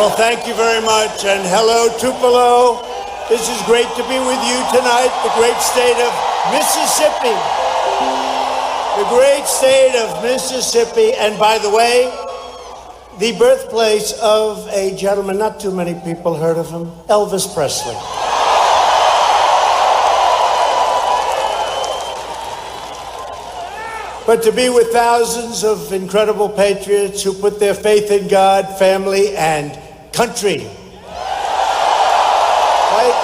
Well, thank you very much, and hello, Tupelo. This is great to be with you tonight, the great state of Mississippi. The great state of Mississippi, and by the way, the birthplace of a gentleman, not too many people heard of him, Elvis Presley. But to be with thousands of incredible patriots who put their faith in God, family, and country. Right?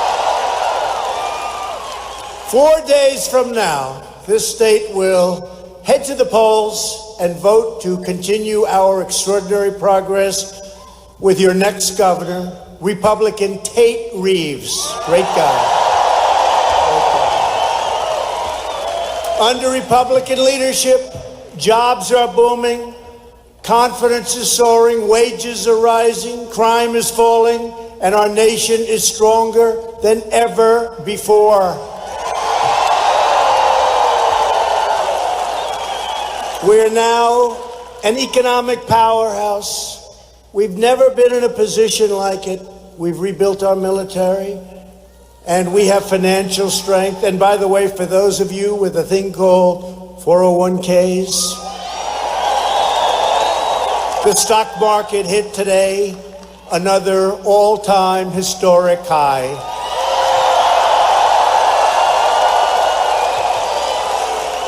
4 days from now, this state will head to the polls and vote to continue our extraordinary progress with your next governor, Republican Tate Reeves. Great guy. Under Republican leadership, jobs are booming, confidence is soaring, wages are rising, crime is falling, and our nation is stronger than ever before. We're now an economic powerhouse. We've never been in a position like it. We've rebuilt our military. And we have financial strength. And by the way, for those of you with a thing called 401ks, the stock market hit today another all-time historic high.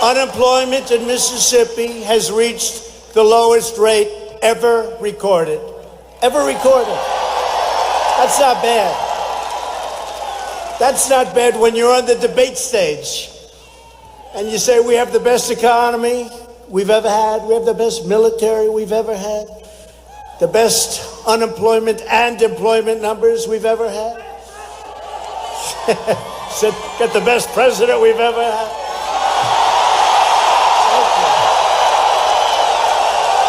Unemployment in Mississippi has reached the lowest rate ever recorded. Ever recorded. That's not bad. That's not bad when you're on the debate stage and you say we have the best economy we've ever had, we have the best military we've ever had, the best unemployment and employment numbers we've ever had. Got the best president we've ever had.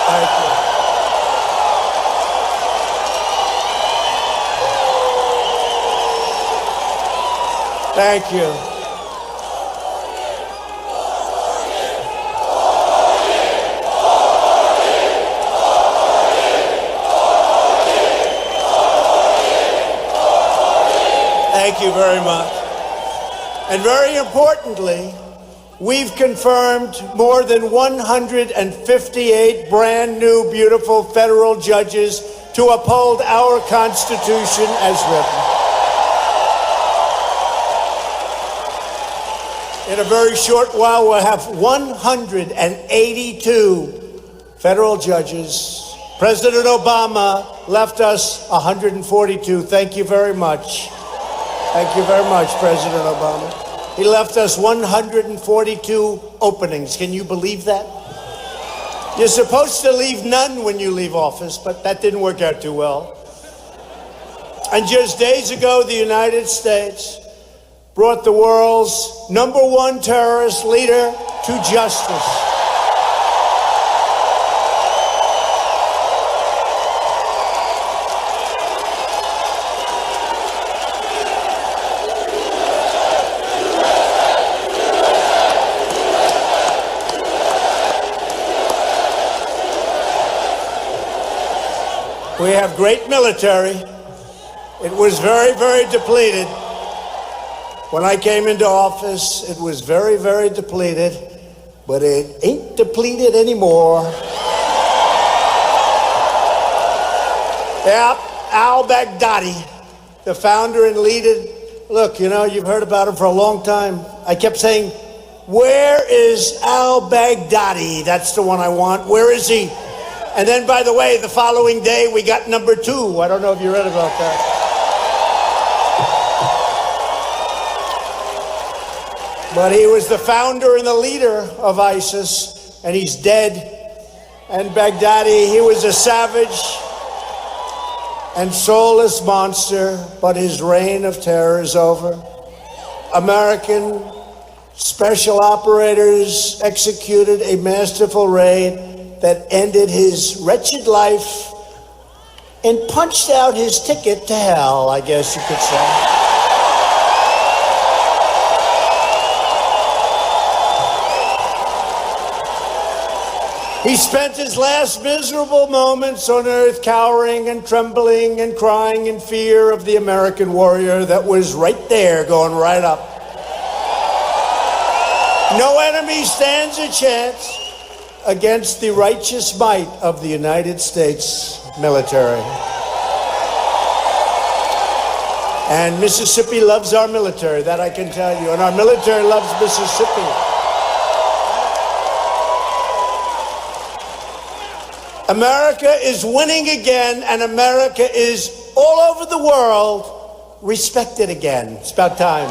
Thank you. Thank you. Thank you very much. And very importantly, we've confirmed more than 158 brand new, beautiful federal judges to uphold our Constitution as written. In a very short while, we'll have 182 federal judges. President Obama left us 142. Thank you very much. Thank you very much, President Obama. He left us 142 openings. Can you believe that? You're supposed to leave none when you leave office, but that didn't work out too well. And just days ago, the United States brought the world's #1 terrorist leader to justice. We have great military. It was very, very depleted. When I came into office, it was very, very depleted, but it ain't depleted anymore. Yeah, al-Baghdadi, the founder and leader. Look, you know, you've heard about him for a long time. I kept saying, where is al-Baghdadi? That's the one I want. Where is he? And then, by the way, the following day, we got #2. I don't know if you read about that. But he was the founder and the leader of ISIS, and he's dead. And Baghdadi, he was a savage and soulless monster, but his reign of terror is over. American special operators executed a masterful raid that ended his wretched life and punched out his ticket to hell, I guess you could say. He spent his last miserable moments on earth cowering and trembling and crying in fear of the American warrior that was right there going right up. No enemy stands a chance against the righteous might of the United States military. And Mississippi loves our military, that I can tell you. And our military loves Mississippi. America is winning again, and America is all over the world respected again. It's about time.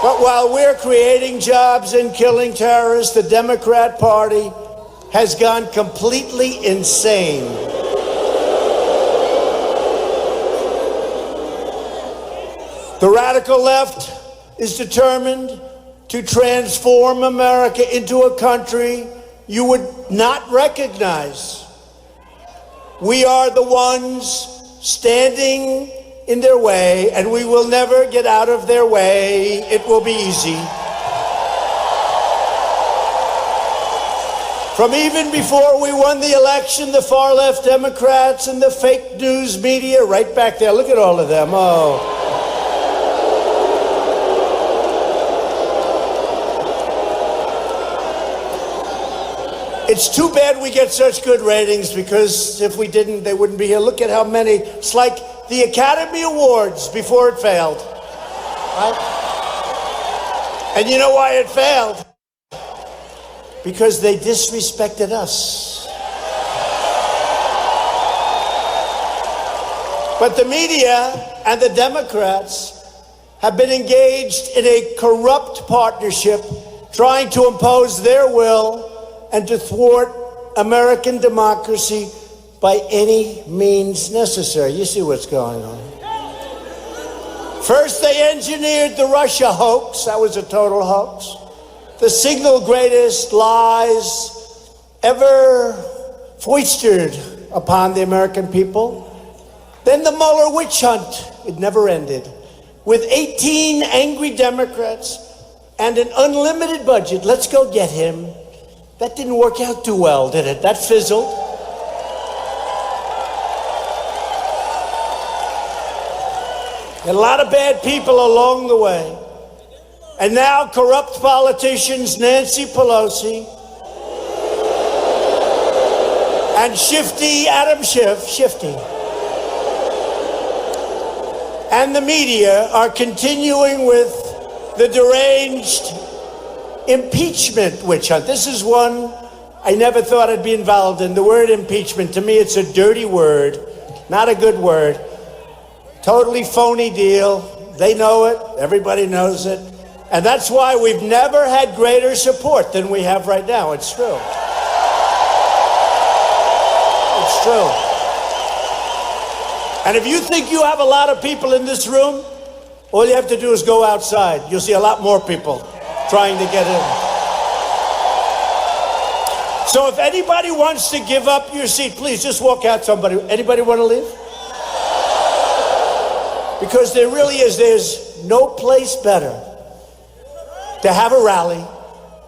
But while we're creating jobs and killing terrorists, the Democrat Party has gone completely insane. The radical left is determined to transform America into a country you would not recognize. We are the ones standing in their way, and we will never get out of their way. It will be easy. From even before we won the election, the far-left Democrats and the fake news media, right back there, look at all of them, oh. It's too bad we get such good ratings, because if we didn't, they wouldn't be here. Look at how many. It's like the Academy Awards before it failed. Right? And you know why it failed? Because they disrespected us. But the media and the Democrats have been engaged in a corrupt partnership trying to impose their will and to thwart American democracy by any means necessary. You see what's going on. First, they engineered the Russia hoax. That was a total hoax. The single greatest lies ever foisted upon the American people. Then the Mueller witch hunt. It never ended. With 18 angry Democrats and an unlimited budget. Let's go get him. That didn't work out too well, did it? That fizzled. And a lot of bad people along the way. And now corrupt politicians Nancy Pelosi and shifty Adam Schiff, shifty, and the media are continuing with the deranged impeachment witch hunt. This is one I never thought I'd be involved in. The word impeachment, to me, it's a dirty word, not a good word. Totally phony deal. They know it. Everybody knows it. And that's why we've never had greater support than we have right now. It's true. It's true. And if you think you have a lot of people in this room, all you have to do is go outside. You'll see a lot more people trying to get in. So if anybody wants to give up your seat, please just walk out. Somebody. Anybody want to leave? Because there really is, there's no place better to have a rally,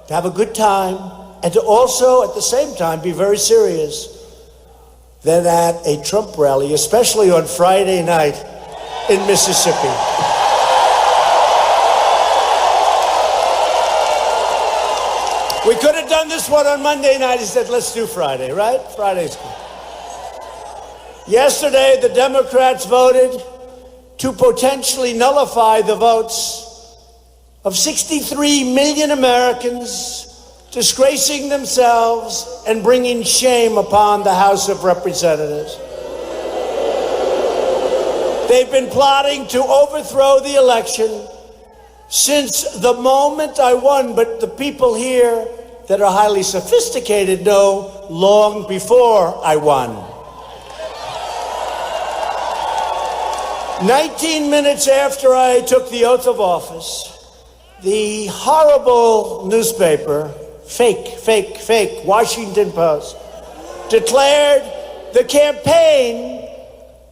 to have a good time, and to also, at the same time, be very serious than at a Trump rally, especially on Friday night in Mississippi. We could have done this one on Monday night. He said, let's do Friday, right? Friday's good. Yesterday, the Democrats voted to potentially nullify the votes of 63 million Americans, disgracing themselves and bringing shame upon the House of Representatives. They've been plotting to overthrow the election since the moment I won, but the people here that are highly sophisticated know long before I won. 19 minutes after I took the oath of office, the horrible newspaper, fake, Washington Post, declared the campaign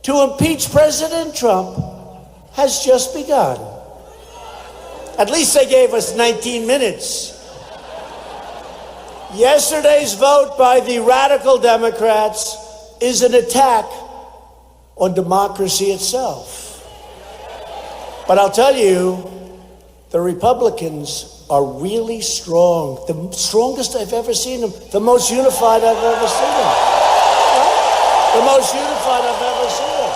to impeach President Trump has just begun. At least they gave us 19 minutes. Yesterday's vote by the radical Democrats is an attack on democracy itself. But I'll tell you, the Republicans are really strong. The strongest I've ever seen them. The most unified I've ever seen them. Right? The most unified I've ever seen them.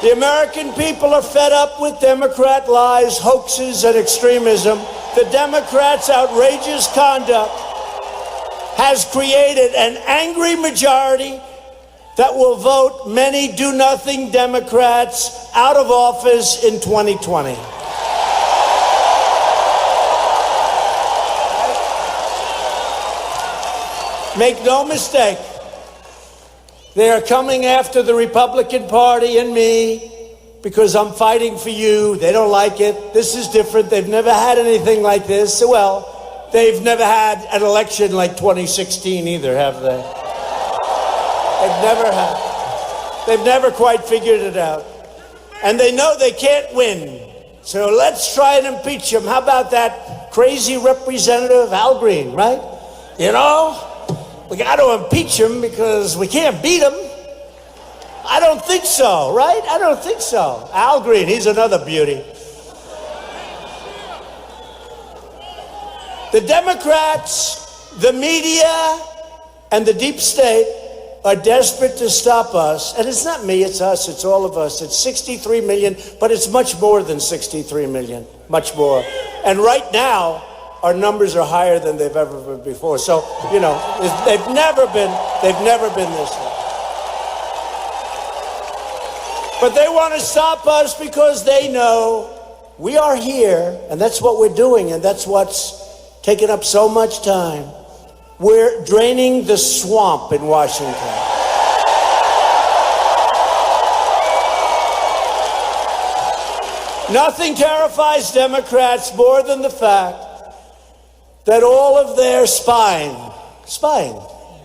The American people are fed up with Democrat lies, hoaxes, and extremism. The Democrats' outrageous conduct has created an angry majority that will vote many do-nothing Democrats out of office in 2020. Make no mistake, they are coming after the Republican Party and me because I'm fighting for you. They don't like it. This is different. They've never had anything like this. Well, they've never had an election like 2016 either, have they? They've never had. They've never quite figured it out. And they know they can't win. So let's try and impeach him. How about that crazy Representative Al Green, right? You know? We got to impeach him because we can't beat him. I don't think so, right? I don't think so. Al Green, he's another beauty. The Democrats, the media, and the deep state are desperate to stop us. And it's not me, it's us, it's all of us. It's 63 million, but it's much more than 63 million, much more. And right now, our numbers are higher than they've ever been before. So, you know, they've never been this way. But they want to stop us because they know we are here, and that's what we're doing, and that's what's taken up so much time. We're draining the swamp in Washington. Nothing terrifies Democrats more than the fact that all of their spying,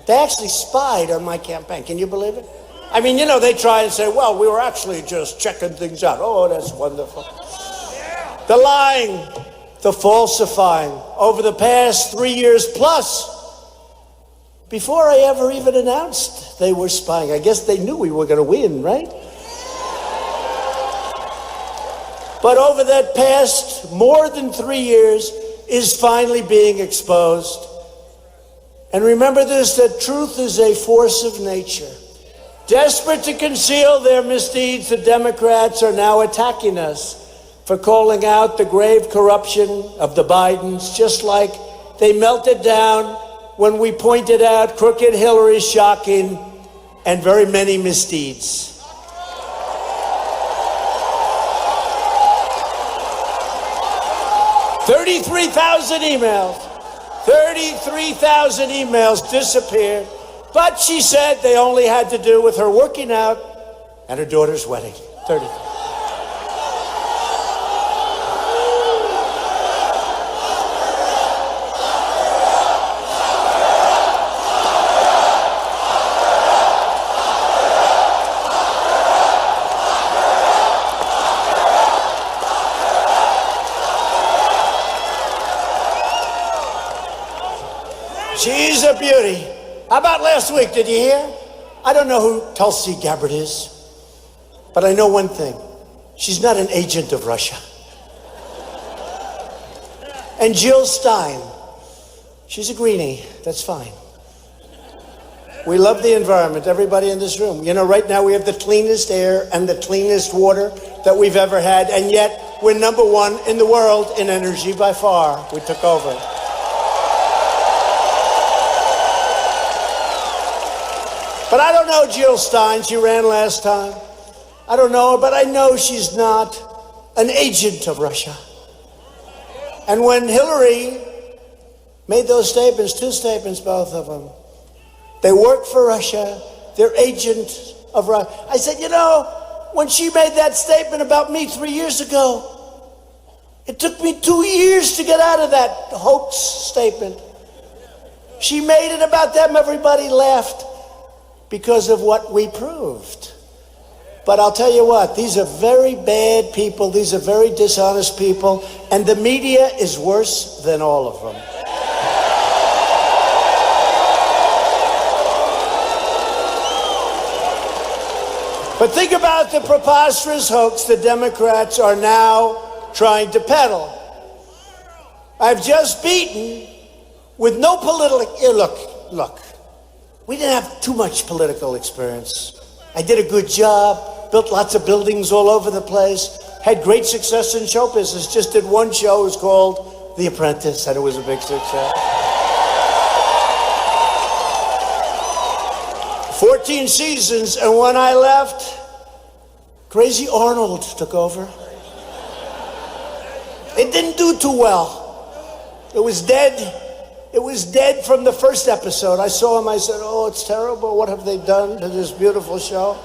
they actually spied on my campaign. Can you believe it? I mean, you know, they try and say, well, we were actually just checking things out. Oh, that's wonderful. The lying, the falsifying over the past 3 years plus, before I ever even announced they were spying. I guess they knew we were going to win, right? But over that past more than 3 years is finally being exposed. And remember this, that truth is a force of nature. Desperate to conceal their misdeeds, the Democrats are now attacking us for calling out the grave corruption of the Bidens, just like they melted down when we pointed out crooked Hillary's shocking and very many misdeeds. $33,000 emails disappeared. But she said they only had to do with her working out and her daughter's wedding. 30. She's a beauty. How about last week? Did you hear? I don't know who Tulsi Gabbard is, but I know one thing. She's not an agent of Russia. And Jill Stein, she's a greenie. That's fine. We love the environment, everybody in this room. You know, right now we have the cleanest air and the cleanest water that we've ever had, and yet we're number one in the world in energy by far. We took over. But I don't know Jill Stein. She ran last time. I don't know her, but I know she's not an agent of Russia. And when Hillary made those statements, two statements, both of them, they work for Russia, they're agents of Russia. I said, you know, when she made that statement about me 3 years ago, it took me 2 years to get out of that hoax statement. She made it about them, everybody laughed. Because of what we proved. But I'll tell you what, these are very bad people, these are very dishonest people, and the media is worse than all of them. But think about the preposterous hoax the Democrats are now trying to peddle. I've just beaten with no political... Look, we didn't have too much political experience. I did a good job, built lots of buildings all over the place, had great success in show business, just did one show, it was called The Apprentice, and it was a big success. 14 seasons, and when I left, Crazy Arnold took over. It didn't do too well. It was dead. It was dead from the first episode. I saw him, I said, oh, it's terrible. What have they done to this beautiful show?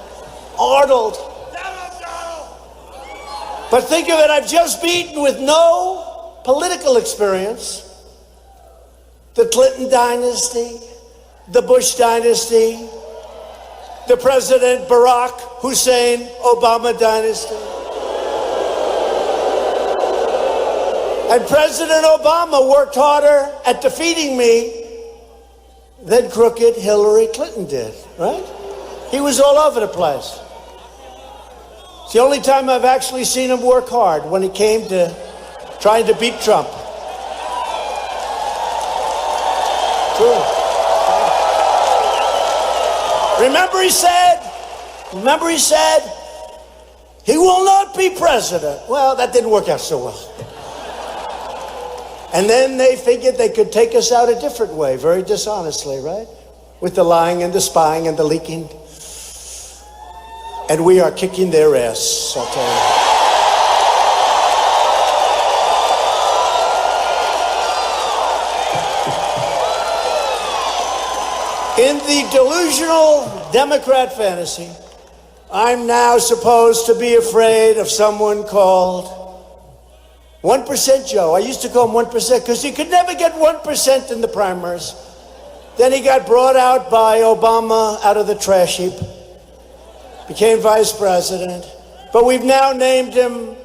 Arnold. But think of it, I've just beaten with no political experience the Clinton dynasty, the Bush dynasty, the President Barack Hussein Obama dynasty. And President Obama worked harder at defeating me than crooked Hillary Clinton did, right? He was all over the place. It's the only time I've actually seen him work hard, when he came to trying to beat Trump. True. Remember he said, he will not be president. Well, that didn't work out so well. And then they figured they could take us out a different way, very dishonestly, right? With the lying and the spying and the leaking. And we are kicking their ass, I'll tell you. In the delusional Democrat fantasy, I'm now supposed to be afraid of someone called 1% Joe. I used to call him 1% because he could never get 1% in the primaries. Then he got brought out by Obama out of the trash heap, became vice president. But we've now named him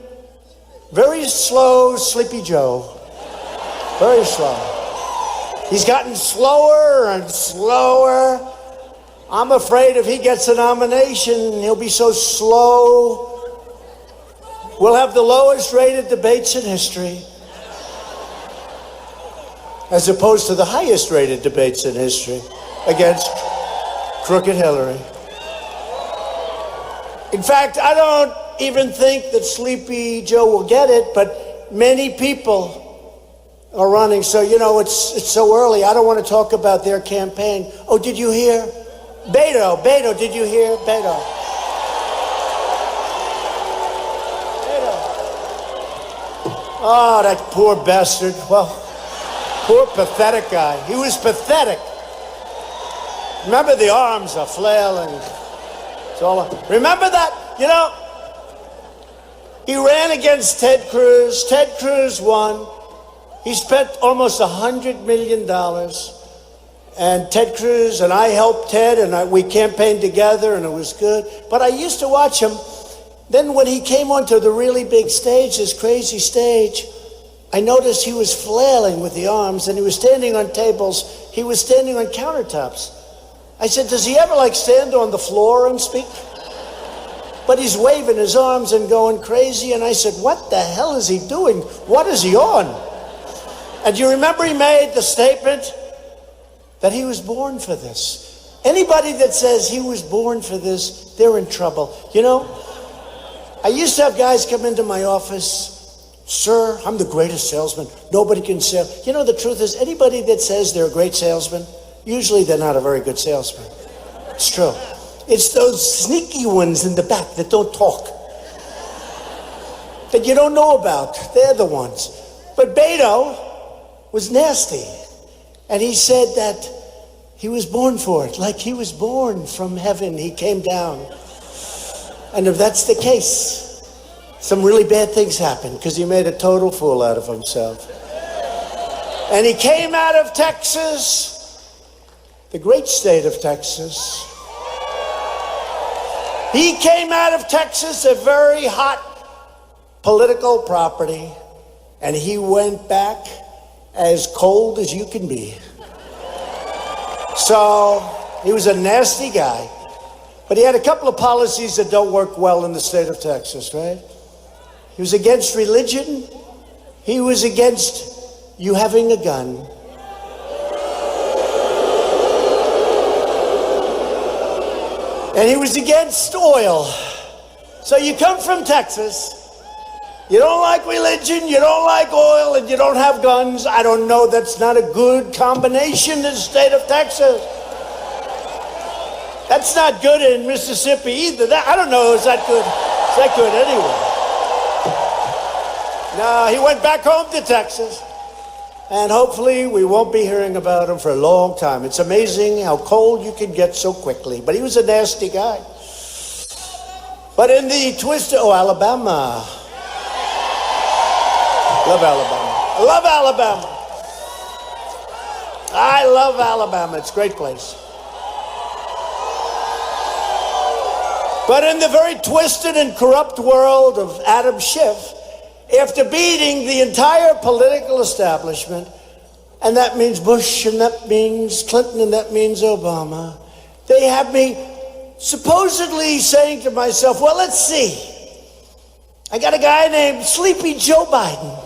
Very Slow Sleepy Joe. Very slow. He's gotten slower and slower. I'm afraid if he gets a nomination, he'll be so slow. We'll have the lowest rated debates in history, as opposed to the highest rated debates in history against crooked Hillary. In fact, I don't even think that Sleepy Joe will get it, but many people are running. So, you know, it's so early. I don't want to talk about their campaign. Oh, did you hear? Beto, did you hear? Beto. Oh, that poor bastard. Well, poor pathetic guy. He was pathetic. Remember the arms are flailing. It's all. Remember that? You know, he ran against Ted Cruz. Ted Cruz won. He spent almost $100 million. And Ted Cruz and I helped Ted, and we campaigned together, and it was good. But I used to watch him. Then when he came onto the really big stage, this crazy stage, I noticed he was flailing with the arms, and he was standing on tables. He was standing on countertops. I said, does he ever stand on the floor and speak? But he's waving his arms and going crazy. And I said, what the hell is he doing? What is he on? And do you remember he made the statement that he was born for this? Anybody that says he was born for this, they're in trouble. You know, I used to have guys come into my office, sir, I'm the greatest salesman. Nobody can sell. You know, the truth is, anybody that says they're a great salesman, usually they're not a very good salesman. It's true. It's those sneaky ones in the back that don't talk, that you don't know about. They're the ones. But Beto was nasty. And he said that he was born for it. Like he was born from heaven. He came down. And if that's the case, some really bad things happened because he made a total fool out of himself. And he came out of Texas, the great state of Texas. He came out of Texas, a very hot political property, and he went back as cold as you can be. So he was a nasty guy. But he had a couple of policies that don't work well in the state of Texas, right? He was against religion. He was against you having a gun. And he was against oil. So you come from Texas, you don't like religion, you don't like oil, and you don't have guns. I don't know, that's not a good combination in the state of Texas. That's not good in Mississippi either. I don't know, is that good? Is that good anyway? No, he went back home to Texas. And hopefully we won't be hearing about him for a long time. It's amazing how cold you can get so quickly. But he was a nasty guy. But in the twist, Alabama. Love Alabama. I love Alabama. I love Alabama. It's a great place. But in the very twisted and corrupt world of Adam Schiff, after beating the entire political establishment, and that means Bush, and that means Clinton, and that means Obama, they have me supposedly saying to myself, well, let's see. I got a guy named Sleepy Joe Biden.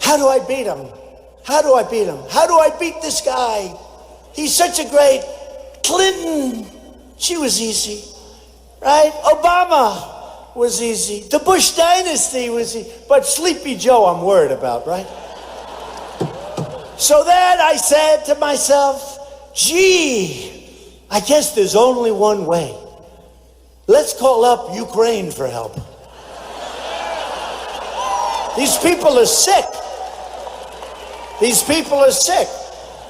How do I beat him? How do I beat him? How do I beat this guy? He's such a great Clinton. She was easy, right? Obama was easy. The Bush dynasty was easy. But Sleepy Joe, I'm worried about, right? So then I said to myself, gee, I guess there's only one way. Let's call up Ukraine for help. These people are sick. These people are sick.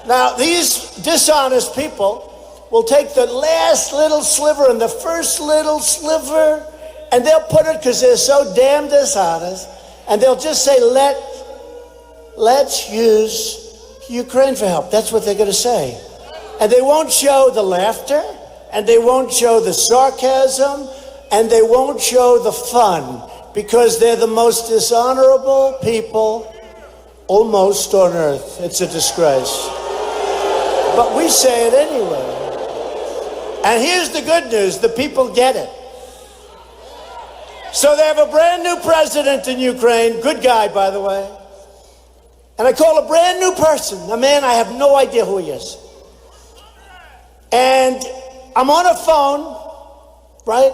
Now, these dishonest people will take the last little sliver and the first little sliver, and they'll put it, because they're so damn dishonest, and they'll just say, let's use Ukraine for help. That's what they're going to say. And they won't show the laughter, and they won't show the sarcasm, and they won't show the fun, because they're the most dishonorable people almost on earth. It's a disgrace. But we say it anyway. And here's the good news, the people get it. So they have a brand new president in Ukraine, good guy, by the way. And I call a brand new person, a man I have no idea who he is. And I'm on a phone, right?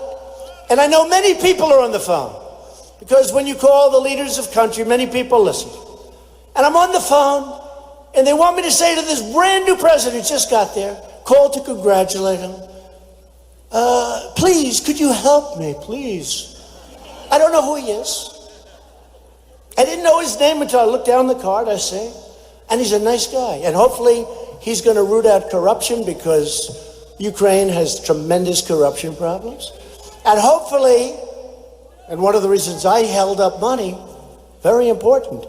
And I know many people are on the phone, because when you call the leaders of country, many people listen. And I'm on the phone, and they want me to say to this brand new president who just got there, called to congratulate him, please, could you help me, please? I don't know who he is. I didn't know his name until I looked down the card, I say. And he's a nice guy. And hopefully he's going to root out corruption, because Ukraine has tremendous corruption problems. And hopefully, and one of the reasons I held up money, very important,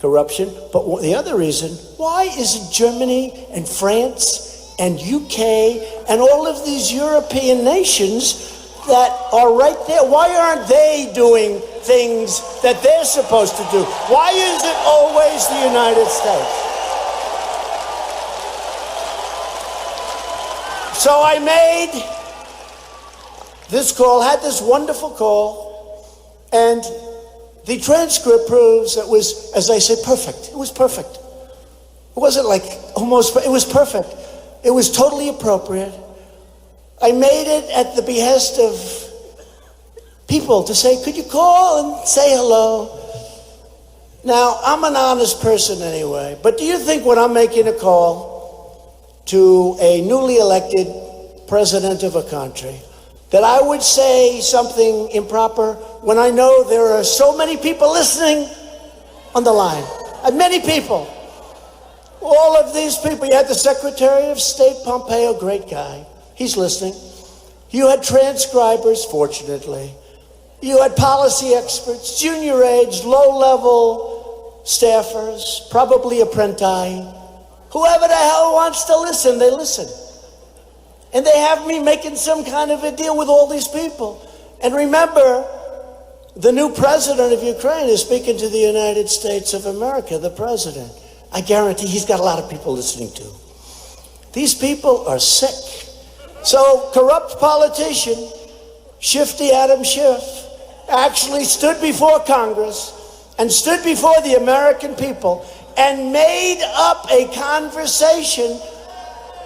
corruption. But the other reason, why isn't Germany and France and UK and all of these European nations that are right there, why aren't they doing things that they're supposed to do? Why is it always the United States? So I made this call, had this wonderful call, and the transcript proves it was, as I said, perfect. It was perfect. It wasn't like almost, it was perfect. It was totally appropriate. I made it at the behest of people to say, could you call and say hello? Now, I'm an honest person anyway, but do you think when I'm making a call to a newly elected president of a country, that I would say something improper when I know there are so many people listening on the line? And many people. All of these people. You had the Secretary of State, Pompeo, great guy. He's listening. You had transcribers, fortunately. You had policy experts, junior age, low-level staffers, probably apprentice. Whoever the hell wants to listen, they listen. And they have me making some kind of a deal with all these people. And remember, the new president of Ukraine is speaking to the United States of America, the president. I guarantee he's got a lot of people listening to. These people are sick. So corrupt politician, Shifty Adam Schiff, actually stood before Congress and stood before the American people and made up a conversation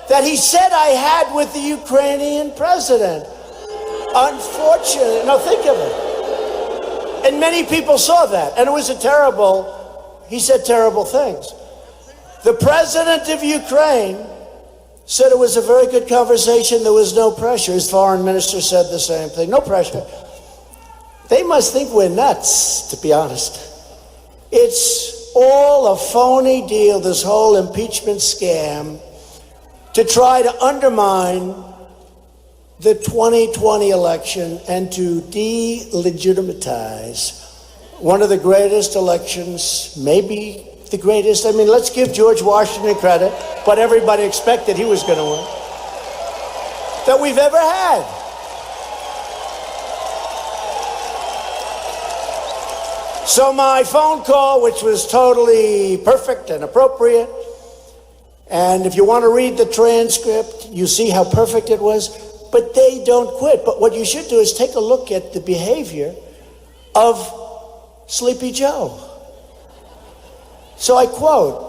that he said I had with the Ukrainian president. Unfortunately, now think of it. And many people saw that, and it was he said terrible things. The president of Ukraine said it was a very good conversation, there was no pressure. His foreign minister said the same thing, no pressure. They must think we're nuts, to be honest. It's all a phony deal, this whole impeachment scam, to try to undermine the 2020 election and to delegitimize one of the greatest elections, maybe the greatest. I mean, let's give George Washington credit, but everybody expected he was going to win, that we've ever had. So my phone call, which was totally perfect and appropriate, and if you want to read the transcript, you see how perfect it was, but they don't quit. But what you should do is take a look at the behavior of Sleepy Joe. So I quote,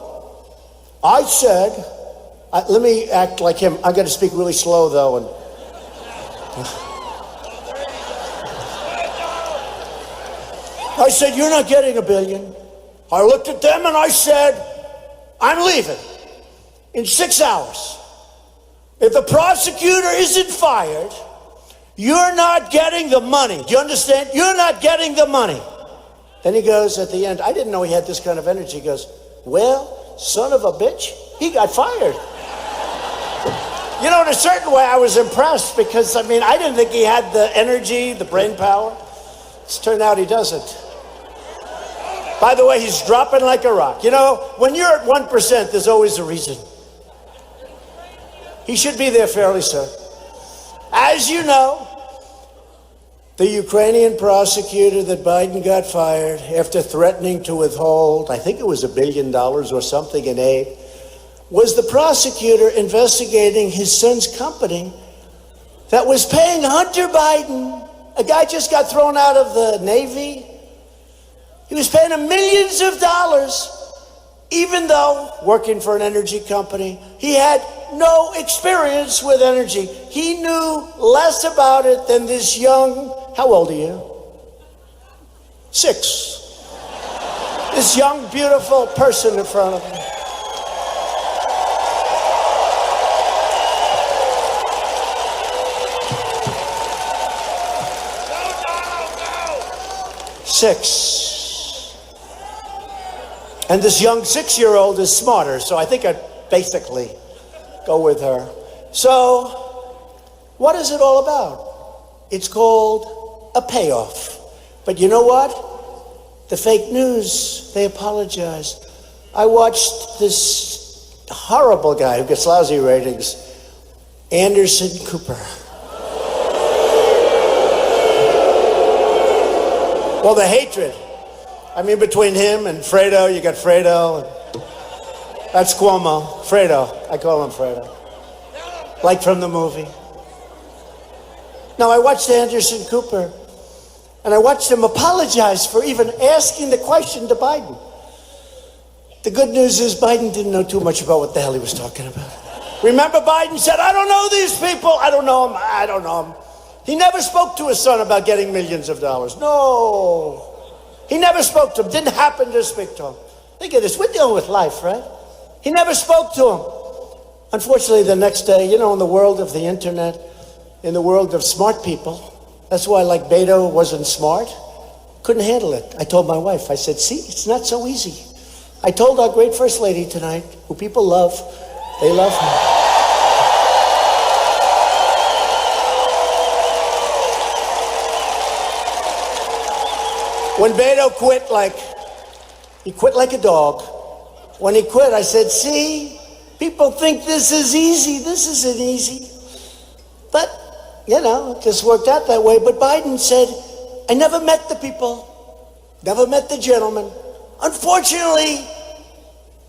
I said, let me act like him. I got to speak really slow though. And I said, you're not getting $1 billion. I looked at them and I said, I'm leaving in 6 hours. If the prosecutor isn't fired, you're not getting the money. Do you understand? You're not getting the money. Then he goes at the end, I didn't know he had this kind of energy. He goes, well, son of a bitch, he got fired. You know, in a certain way, I was impressed because, I mean, I didn't think he had the energy, the brain power. It's turned out he doesn't. By the way, he's dropping like a rock. You know, when you're at 1%, there's always a reason. He should be there fairly soon. As you know, the Ukrainian prosecutor that Biden got fired after threatening to withhold, I think it was $1 billion or something in aid, was the prosecutor investigating his son's company that was paying Hunter Biden, a guy just got thrown out of the Navy. He was paying him millions of dollars, even though working for an energy company, he had no experience with energy. He knew less about it than this young, how old are you? 6. This young, beautiful person in front of me. No. 6. And this young 6-year-old is smarter, so I think I'd basically go with her. So, what is it all about? It's called a payoff. But you know what? The fake news, they apologized. I watched this horrible guy who gets lousy ratings, Anderson Cooper. Well, the hatred. I mean, between him and Fredo, you got Fredo. That's Cuomo. Fredo. I call him Fredo. Like from the movie. Now, I watched Anderson Cooper, and I watched him apologize for even asking the question to Biden. The good news is Biden didn't know too much about what the hell he was talking about. Remember, Biden said, I don't know these people. I don't know them. I don't know them. He never spoke to his son about getting millions of dollars. No. He never spoke to him. Didn't happen to speak to him. Think of this. We're dealing with life, right? He never spoke to him. Unfortunately, the next day, you know, in the world of the internet, in the world of smart people, that's why, like, Beto wasn't smart. Couldn't handle it. I told my wife, I said, see, it's not so easy. I told our great First Lady tonight, who people love, they love her. When Beto quit, he quit like a dog. When he quit, I said, see, people think this is easy. This isn't easy. But, you know, it just worked out that way. But Biden said, I never met the people, never met the gentleman. Unfortunately,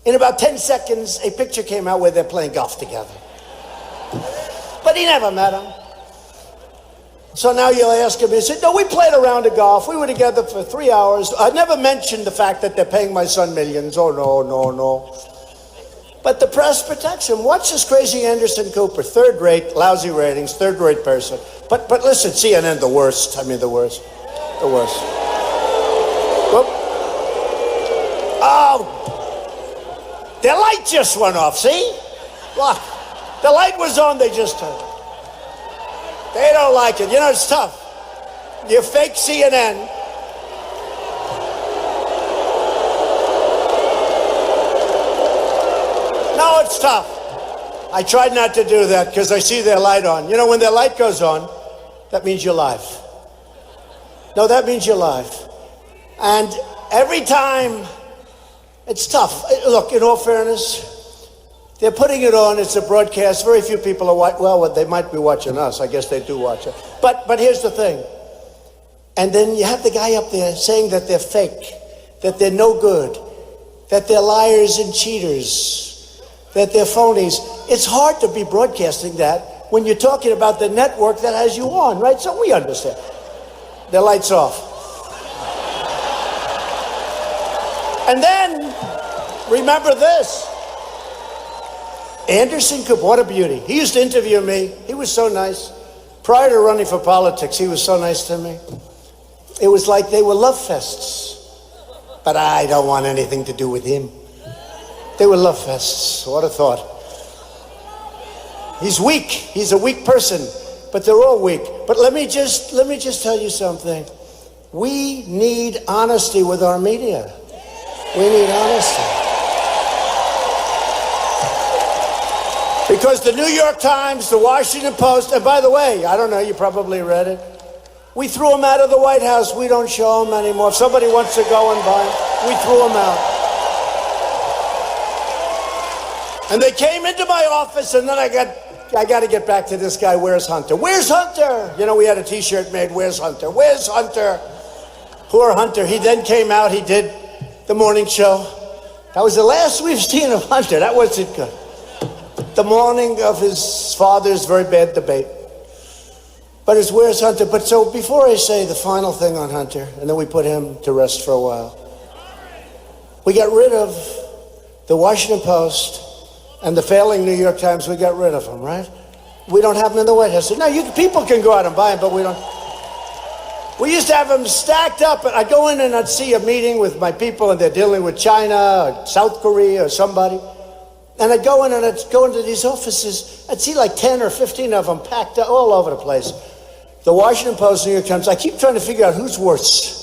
in about 10 seconds, a picture came out where they're playing golf together. But he never met him. So now you'll ask him, he said, no, we played a round of golf. We were together for 3 hours. I never mentioned the fact that they're paying my son millions. Oh, no. But the press protects him. Watch this crazy Anderson Cooper, third-rate, lousy ratings, third-rate person. But listen, CNN, the worst. I mean, the worst. The worst. Whoop. Oh, their light just went off, see? Look, the light was on, they just turned it. They don't like it. You know, it's tough. You fake CNN. No, it's tough. I tried not to do that because I see their light on. You know, when their light goes on, that means you're live. No, that means you're live. And every time, it's tough. Look, in all fairness, they're putting it on. It's a broadcast. Very few people are watching. Well, they might be watching us. I guess they do watch it. But here's the thing. And then you have the guy up there saying that they're fake, that they're no good, that they're liars and cheaters, that they're phonies. It's hard to be broadcasting that when you're talking about the network that has you on, right? So we understand. The lights off. And then, remember this. Anderson Cooper, what a beauty. He used to interview me. He was so nice. Prior to running for politics, he was so nice to me. It was like they were love fests. But I don't want anything to do with him. They were love fests. What a thought. He's weak. He's a weak person. But they're all weak. But let me just tell you something. We need honesty with our media. We need honesty. Because the New York Times, the Washington Post, and by the way, I don't know, you probably read it. We threw him out of the White House. We don't show him anymore. If somebody wants to go and buy him, we threw him out. And they came into my office, and then I got to get back to this guy, Where's Hunter? Where's Hunter? You know, we had a T-shirt made, Where's Hunter? Where's Hunter? Poor Hunter. He then came out, he did the morning show. That was the last we've seen of Hunter. That wasn't good. The morning of his father's very bad debate. But it's Where's Hunter? But so before I say the final thing on Hunter, and then we put him to rest for a while, we got rid of the Washington Post and the failing New York Times. We got rid of them, right? We don't have them in the White House. So now people can go out and buy them, but we don't. We used to have them stacked up, and I'd go in and I'd see a meeting with my people, and they're dealing with China or South Korea or somebody. And I'd go in and I'd go into these offices. I'd see like 10 or 15 of them packed all over the place. The Washington Post, New York Times. I keep trying to figure out who's worse.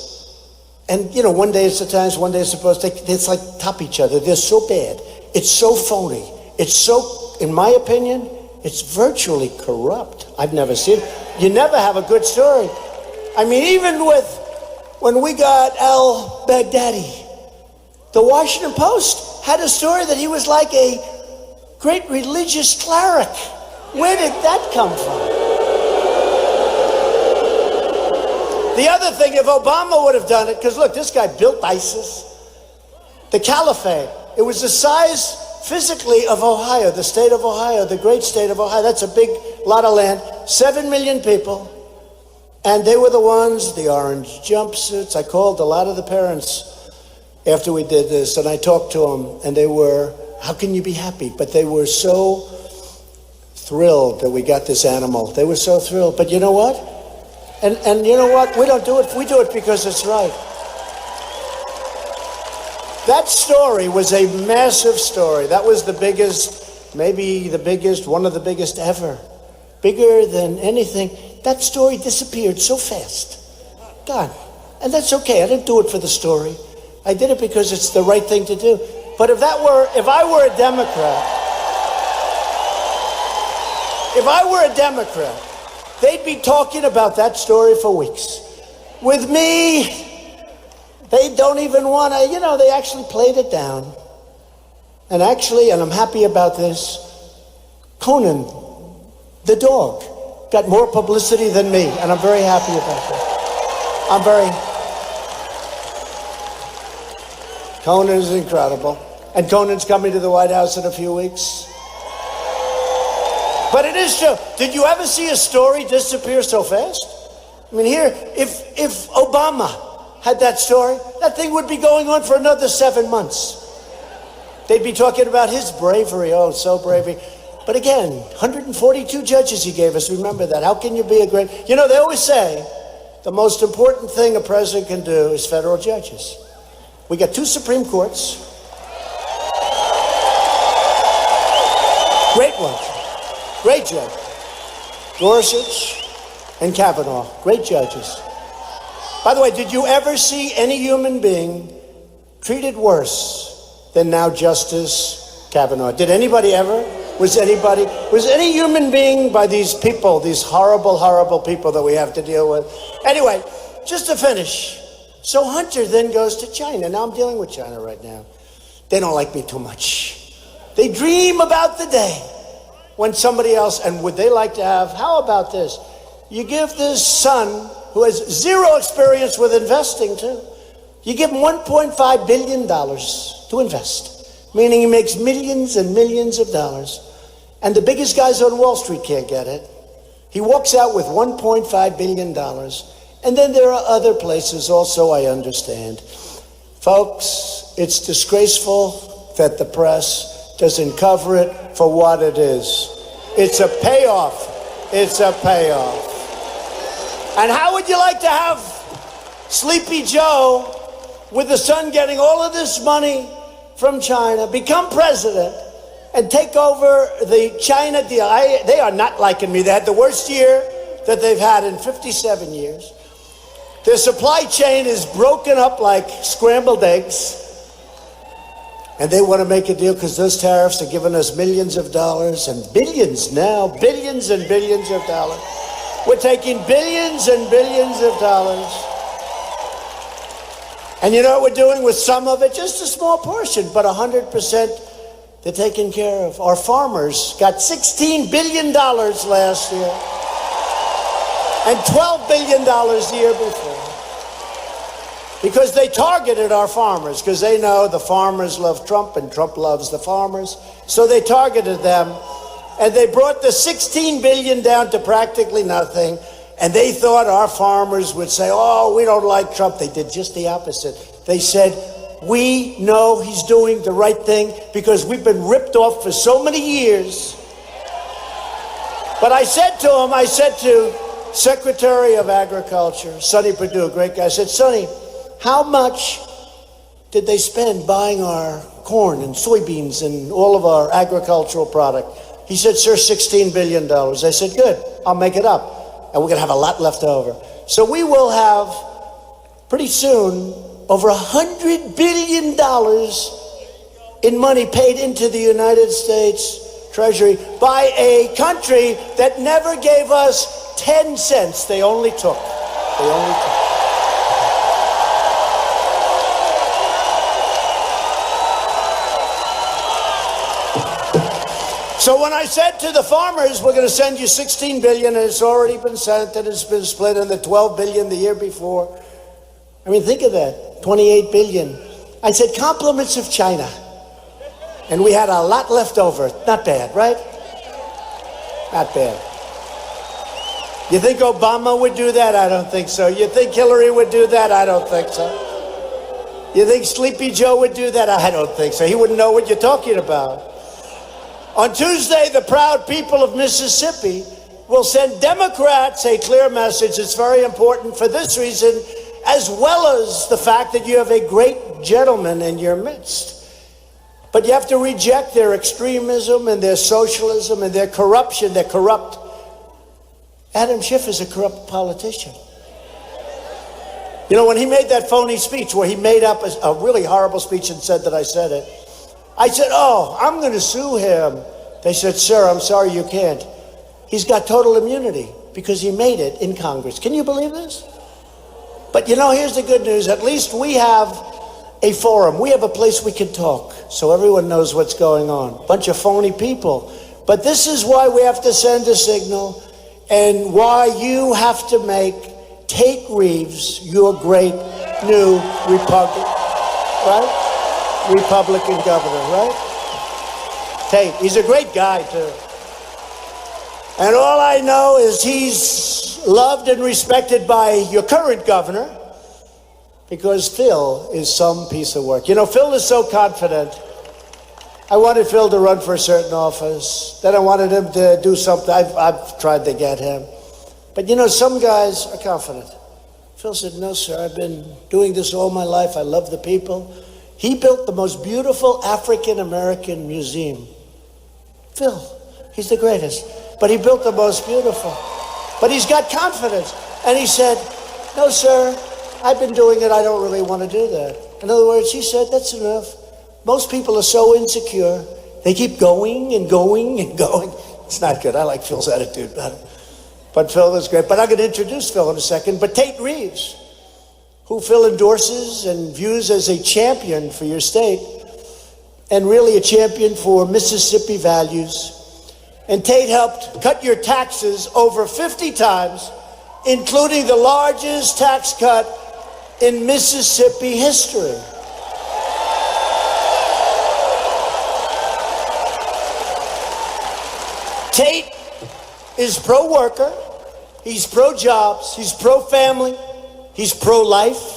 And, you know, one day it's the Times, one day it's the Post. It's like top each other. They're so bad. It's so phony. It's so, in my opinion, it's virtually corrupt. I've never seen it. You never have a good story. I mean, even when we got al-Baghdadi, the Washington Post had a story that he was like a great religious cleric. Where did that come from? The other thing, if Obama would have done it, because look, this guy built ISIS, the caliphate. It was the size physically of Ohio, the state of Ohio, the great state of Ohio. That's a big lot of land, 7 million people. And they were the ones, the orange jumpsuits. I called a lot of the parents after we did this, and I talked to them, and they were, how can you be happy? But they were so thrilled that we got this animal. They were so thrilled. But you know what? And you know what? We don't do it. We do it because it's right. That story was a massive story. That was the biggest, maybe the biggest, one of the biggest ever. Bigger than anything. That story disappeared so fast. Gone. And that's okay. I didn't do it for the story. I did it because it's the right thing to do. But if I were a Democrat, they'd be talking about that story for weeks. With me, they don't even want to, you know, they actually played it down. And actually, and I'm happy about this, Conan, the dog, got more publicity than me, and I'm very happy about that. Conan is incredible. And Conan's coming to the White House in a few weeks. But it is true. Did you ever see a story disappear so fast? I mean, here, if Obama had that story, that thing would be going on for another 7 months. They'd be talking about his bravery. Oh, so bravery. But again, 142 judges he gave us. Remember that. How can you be a great... You know, they always say the most important thing a president can do is federal judges. We got 2 Supreme Courts. Great ones. Great judges. Gorsuch and Kavanaugh. Great judges. By the way, did you ever see any human being treated worse than now Justice Kavanaugh? Did anybody ever? Was any human being by these people, these horrible, horrible people that we have to deal with? Anyway, just to finish. So Hunter then goes to China. Now I'm dealing with China right now. They don't like me too much. They dream about the day when somebody else, and would they like to have, how about this? You give this son, who has 0 experience with investing too, you give him $1.5 billion to invest, meaning he makes millions and millions of dollars. And the biggest guys on Wall Street can't get it. He walks out with $1.5 billion. And then there are other places also, I understand. Folks, it's disgraceful that the press doesn't cover it for what it is. It's a payoff. It's a payoff. And how would you like to have Sleepy Joe, with the son getting all of this money from China, become president and take over the China deal? They are not liking me. They had the worst year that they've had in 57 years. Their supply chain is broken up like scrambled eggs. And they want to make a deal because those tariffs are giving us millions of dollars and billions now, billions and billions of dollars. We're taking billions and billions of dollars. And you know what we're doing with some of it? Just a small portion, but 100% they're taken care of. Our farmers got $16 billion last year and $12 billion the year before. Because they targeted our farmers, because they know the farmers love Trump and Trump loves the farmers. So they targeted them, and they brought the $16 billion down to practically nothing. And they thought our farmers would say, oh, we don't like Trump. They did just the opposite. They said, we know he's doing the right thing because we've been ripped off for so many years. But I said to Secretary of Agriculture, Sonny Perdue, great guy, I said, Sonny, how much did they spend buying our corn and soybeans and all of our agricultural product? He said, sir, $16 billion. I said, good, I'll make it up. And we're going to have a lot left over. So we will have, pretty soon, over $100 billion in money paid into the United States Treasury by a country that never gave us 10 cents. They only took. So when I said to the farmers, we're going to send you $16 billion, and it's already been sent, and it's been split in the $12 billion the year before. I mean, think of that, $28 billion. I said, compliments of China. And we had a lot left over. Not bad, right? Not bad. You think Obama would do that? I don't think so. You think Hillary would do that? I don't think so. You think Sleepy Joe would do that? I don't think so. He wouldn't know what you're talking about. On Tuesday, the proud people of Mississippi will send Democrats a clear message. It's very important for this reason, as well as the fact that you have a great gentleman in your midst. But you have to reject their extremism and their socialism and their corruption. They're corrupt. Adam Schiff is a corrupt politician. You know, when he made that phony speech where he made up a really horrible speech and said that I said it, I said, oh, I'm going to sue him. They said, sir, I'm sorry, you can't. He's got total immunity because he made it in Congress. Can you believe this? But you know, here's the good news. At least we have a forum. We have a place we can talk so everyone knows what's going on. Bunch of phony people. But this is why we have to send a signal and why you have to make Tate Reeves your great new Republican, right? Republican governor, right? Tate, he's a great guy, too. And all I know is he's loved and respected by your current governor, because Phil is some piece of work. You know, Phil is so confident. I wanted Phil to run for a certain office. Then I wanted him to do something. I've tried to get him. But you know, some guys are confident. Phil said, no, sir, I've been doing this all my life. I love the people. He built the most beautiful African-American museum. Phil, he's the greatest. But he built the most beautiful. But he's got confidence. And he said, no, sir, I've been doing it. I don't really want to do that. In other words, he said, that's enough. Most people are so insecure. They keep going and going and going. It's not good. I like Phil's attitude better. But Phil is great. But I'm going to introduce Phil in a second. But Tate Reeves, who Phil endorses and views as a champion for your state, and really a champion for Mississippi values. And Tate helped cut your taxes over 50 times, including the largest tax cut in Mississippi history. Tate is pro-worker, he's pro-jobs, he's pro-family, he's pro-life.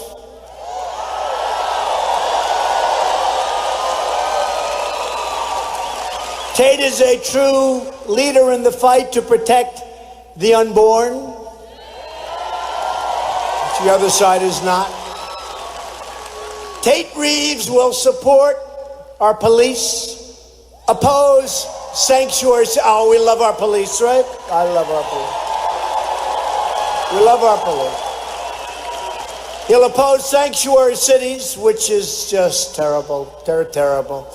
Tate is a true leader in the fight to protect the unborn, which the other side is not. Tate Reeves will support our police, oppose sanctuaries. Oh, we love our police, right? I love our police. We love our police. He'll oppose sanctuary cities, which is just terrible. They're terrible.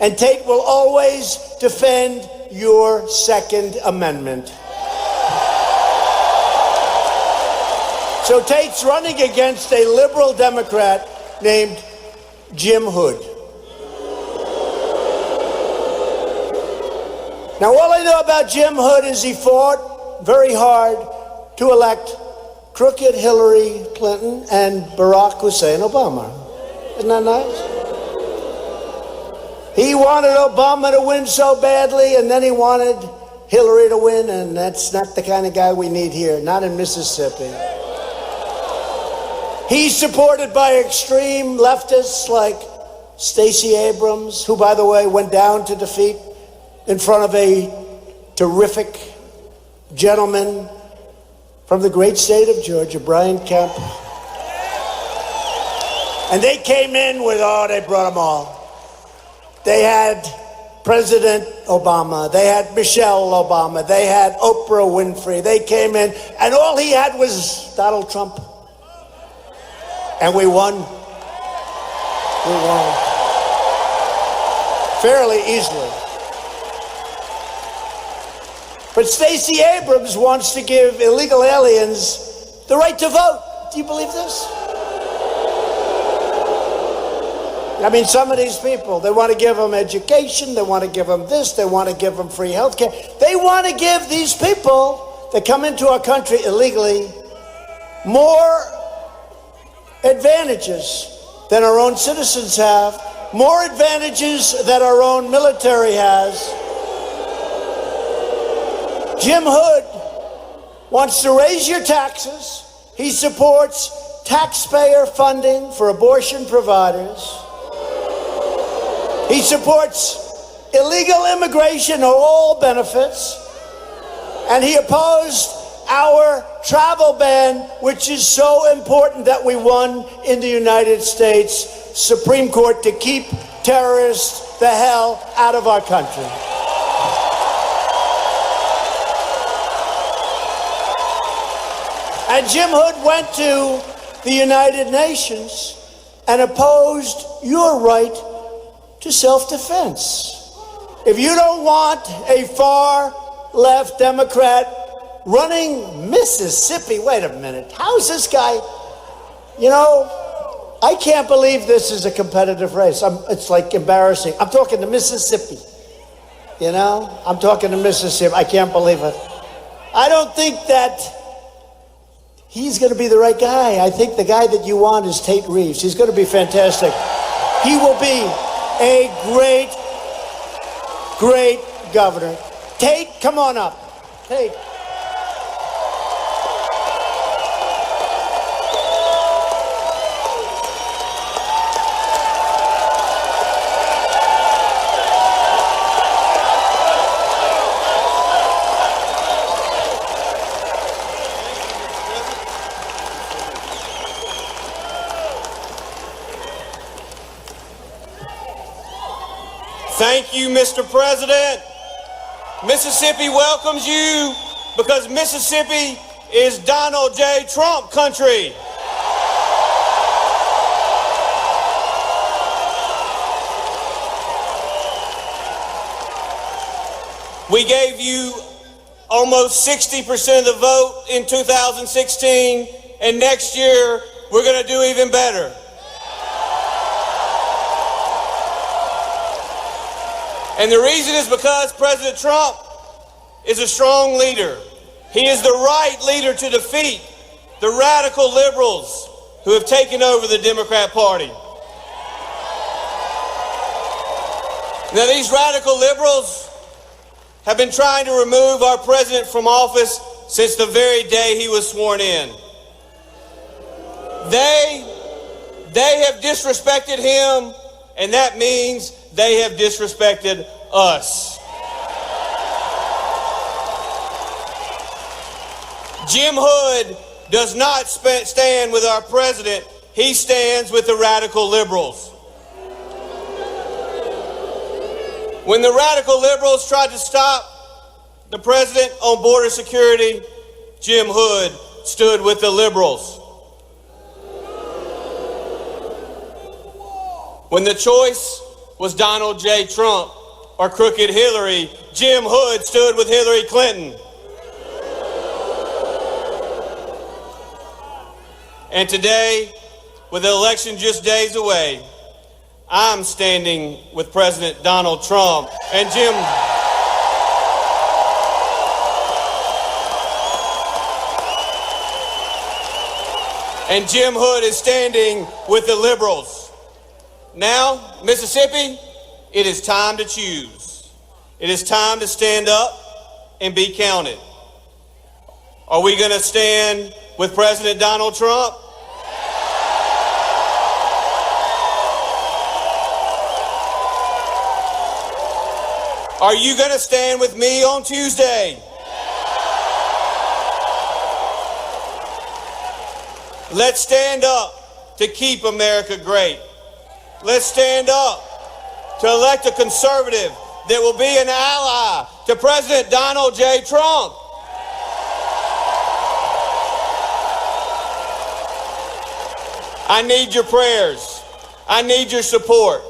And Tate will always defend your Second Amendment. So Tate's running against a liberal Democrat named Jim Hood. Now, all I know about Jim Hood is he fought very hard to elect crooked Hillary Clinton and Barack Hussein Obama. Isn't that nice? He wanted Obama to win so badly, and then he wanted Hillary to win, and that's not the kind of guy we need here, not in Mississippi. He's supported by extreme leftists like Stacey Abrams, who, by the way, went down to defeat in front of a terrific gentleman from the great state of Georgia, Brian Kemp. And they came in with, they brought them all. They had President Obama, they had Michelle Obama, they had Oprah Winfrey. They came in, and all he had was Donald Trump. And we won. We won. Fairly easily. But Stacey Abrams wants to give illegal aliens the right to vote. Do you believe this? I mean, some of these people, they want to give them education, they want to give them this, they want to give them free health care. They want to give these people that come into our country illegally more advantages than our own citizens have, more advantages that our own military has. Jim Hood wants to raise your taxes. He supports taxpayer funding for abortion providers. He supports illegal immigration or all benefits. And he opposed our travel ban, which is so important that we won in the United States Supreme Court to keep terrorists the hell out of our country. And Jim Hood went to the United Nations and opposed your right to self-defense. If you don't want a far-left Democrat running Mississippi, wait a minute, how is this guy, I can't believe this is a competitive race. It's like embarrassing. I'm talking to Mississippi, I'm talking to Mississippi. I can't believe it. I don't think that he's going to be the right guy. I think the guy that you want is Tate Reeves. He's going to be fantastic. He will be a great, great governor. Tate, come on up. Tate. Thank you, Mr. President. Mississippi welcomes you because Mississippi is Donald J. Trump country. We gave you almost 60% of the vote in 2016, and next year we're going to do even better. And the reason is because President Trump is a strong leader. He is the right leader to defeat the radical liberals who have taken over the Democrat Party. Now, these radical liberals have been trying to remove our president from office since the very day he was sworn in. They have disrespected him, and that means they have disrespected us. Jim Hood does not stand with our president. He stands with the radical liberals. When the radical liberals tried to stop the president on border security, Jim Hood stood with the liberals. When the choice was Donald J. Trump or crooked Hillary, Jim Hood stood with Hillary Clinton. And today, with the election just days away, I'm standing with President Donald Trump and Jim Hood is standing with the liberals. Now, Mississippi, it is time to choose. It is time to stand up and be counted. Are we going to stand with President Donald Trump? Are you going to stand with me on Tuesday? Let's stand up to keep America great. Let's stand up to elect a conservative that will be an ally to President Donald J. Trump. I need your prayers. I need your support.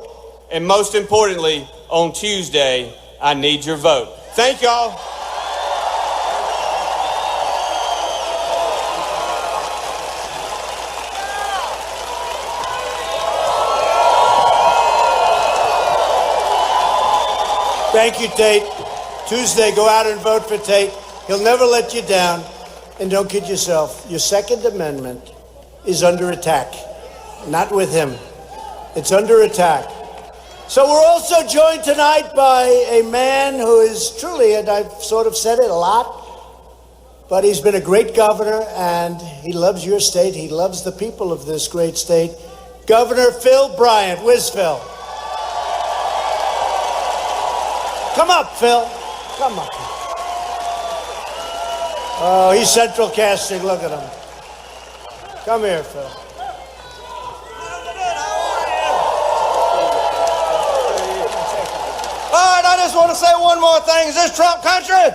And most importantly, on Tuesday, I need your vote. Thank y'all. Thank you, Tate. Tuesday, go out and vote for Tate. He'll never let you down. And don't kid yourself. Your Second Amendment is under attack. Not with him. It's under attack. So we're also joined tonight by a man who is truly, and I've sort of said it a lot, but he's been a great governor, and he loves your state. He loves the people of this great state. Governor Phil Bryant. Where's Phil? Come up, Phil. Come up. Oh, he's central casting. Look at him. Come here, Phil. All right, I just want to say one more thing. Is this Trump country?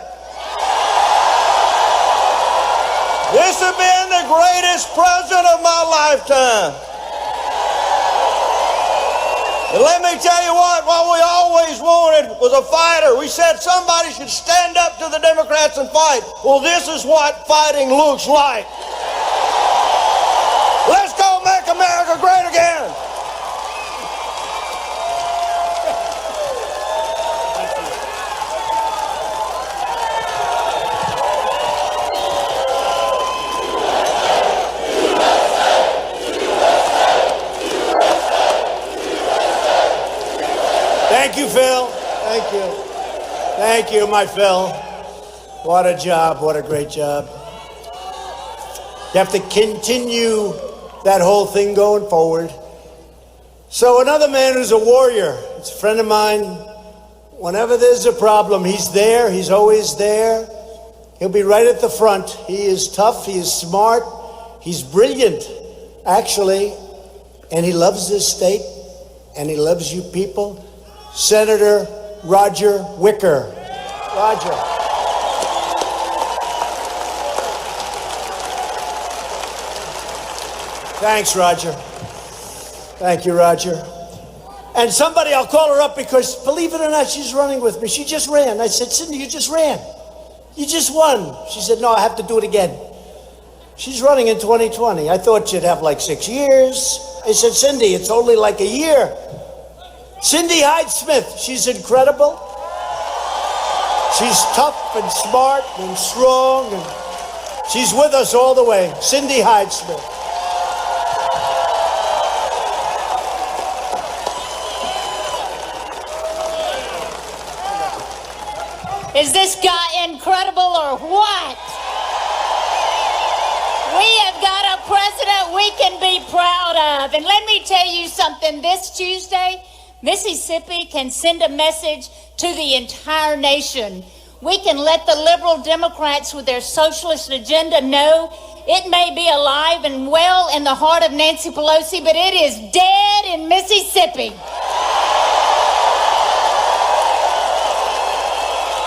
This has been the greatest president of my lifetime. And let me tell you what we always wanted was a fighter. We said somebody should stand up to the Democrats and fight. Well, this is what fighting looks like. Let's go make America great again. Thank you, Phil. Thank you. Thank you, my Phil. What a job. What a great job. You have to continue that whole thing going forward. So another man who's a warrior, it's a friend of mine. Whenever there's a problem, he's there. He's always there. He'll be right at the front. He is tough. He is smart. He's brilliant, actually. And he loves this state. And he loves you people. Senator Roger Wicker. Roger. Thanks, Roger. Thank you, Roger. And somebody, I'll call her up because, believe it or not, she's running with me. She just ran. I said, Cindy, you just ran. You just won. She said, no, I have to do it again. She's running in 2020. I thought she'd have like 6 years. I said, Cindy, it's only like a year. Cindy Hyde-Smith, she's incredible. She's tough and smart and strong, and she's with us all the way. Cindy Hyde-Smith. Is this guy incredible or what? We have got a president we can be proud of. And let me tell you something, this Tuesday, Mississippi can send a message to the entire nation. We can let the liberal Democrats with their socialist agenda know it may be alive and well in the heart of Nancy Pelosi, but it is dead in Mississippi.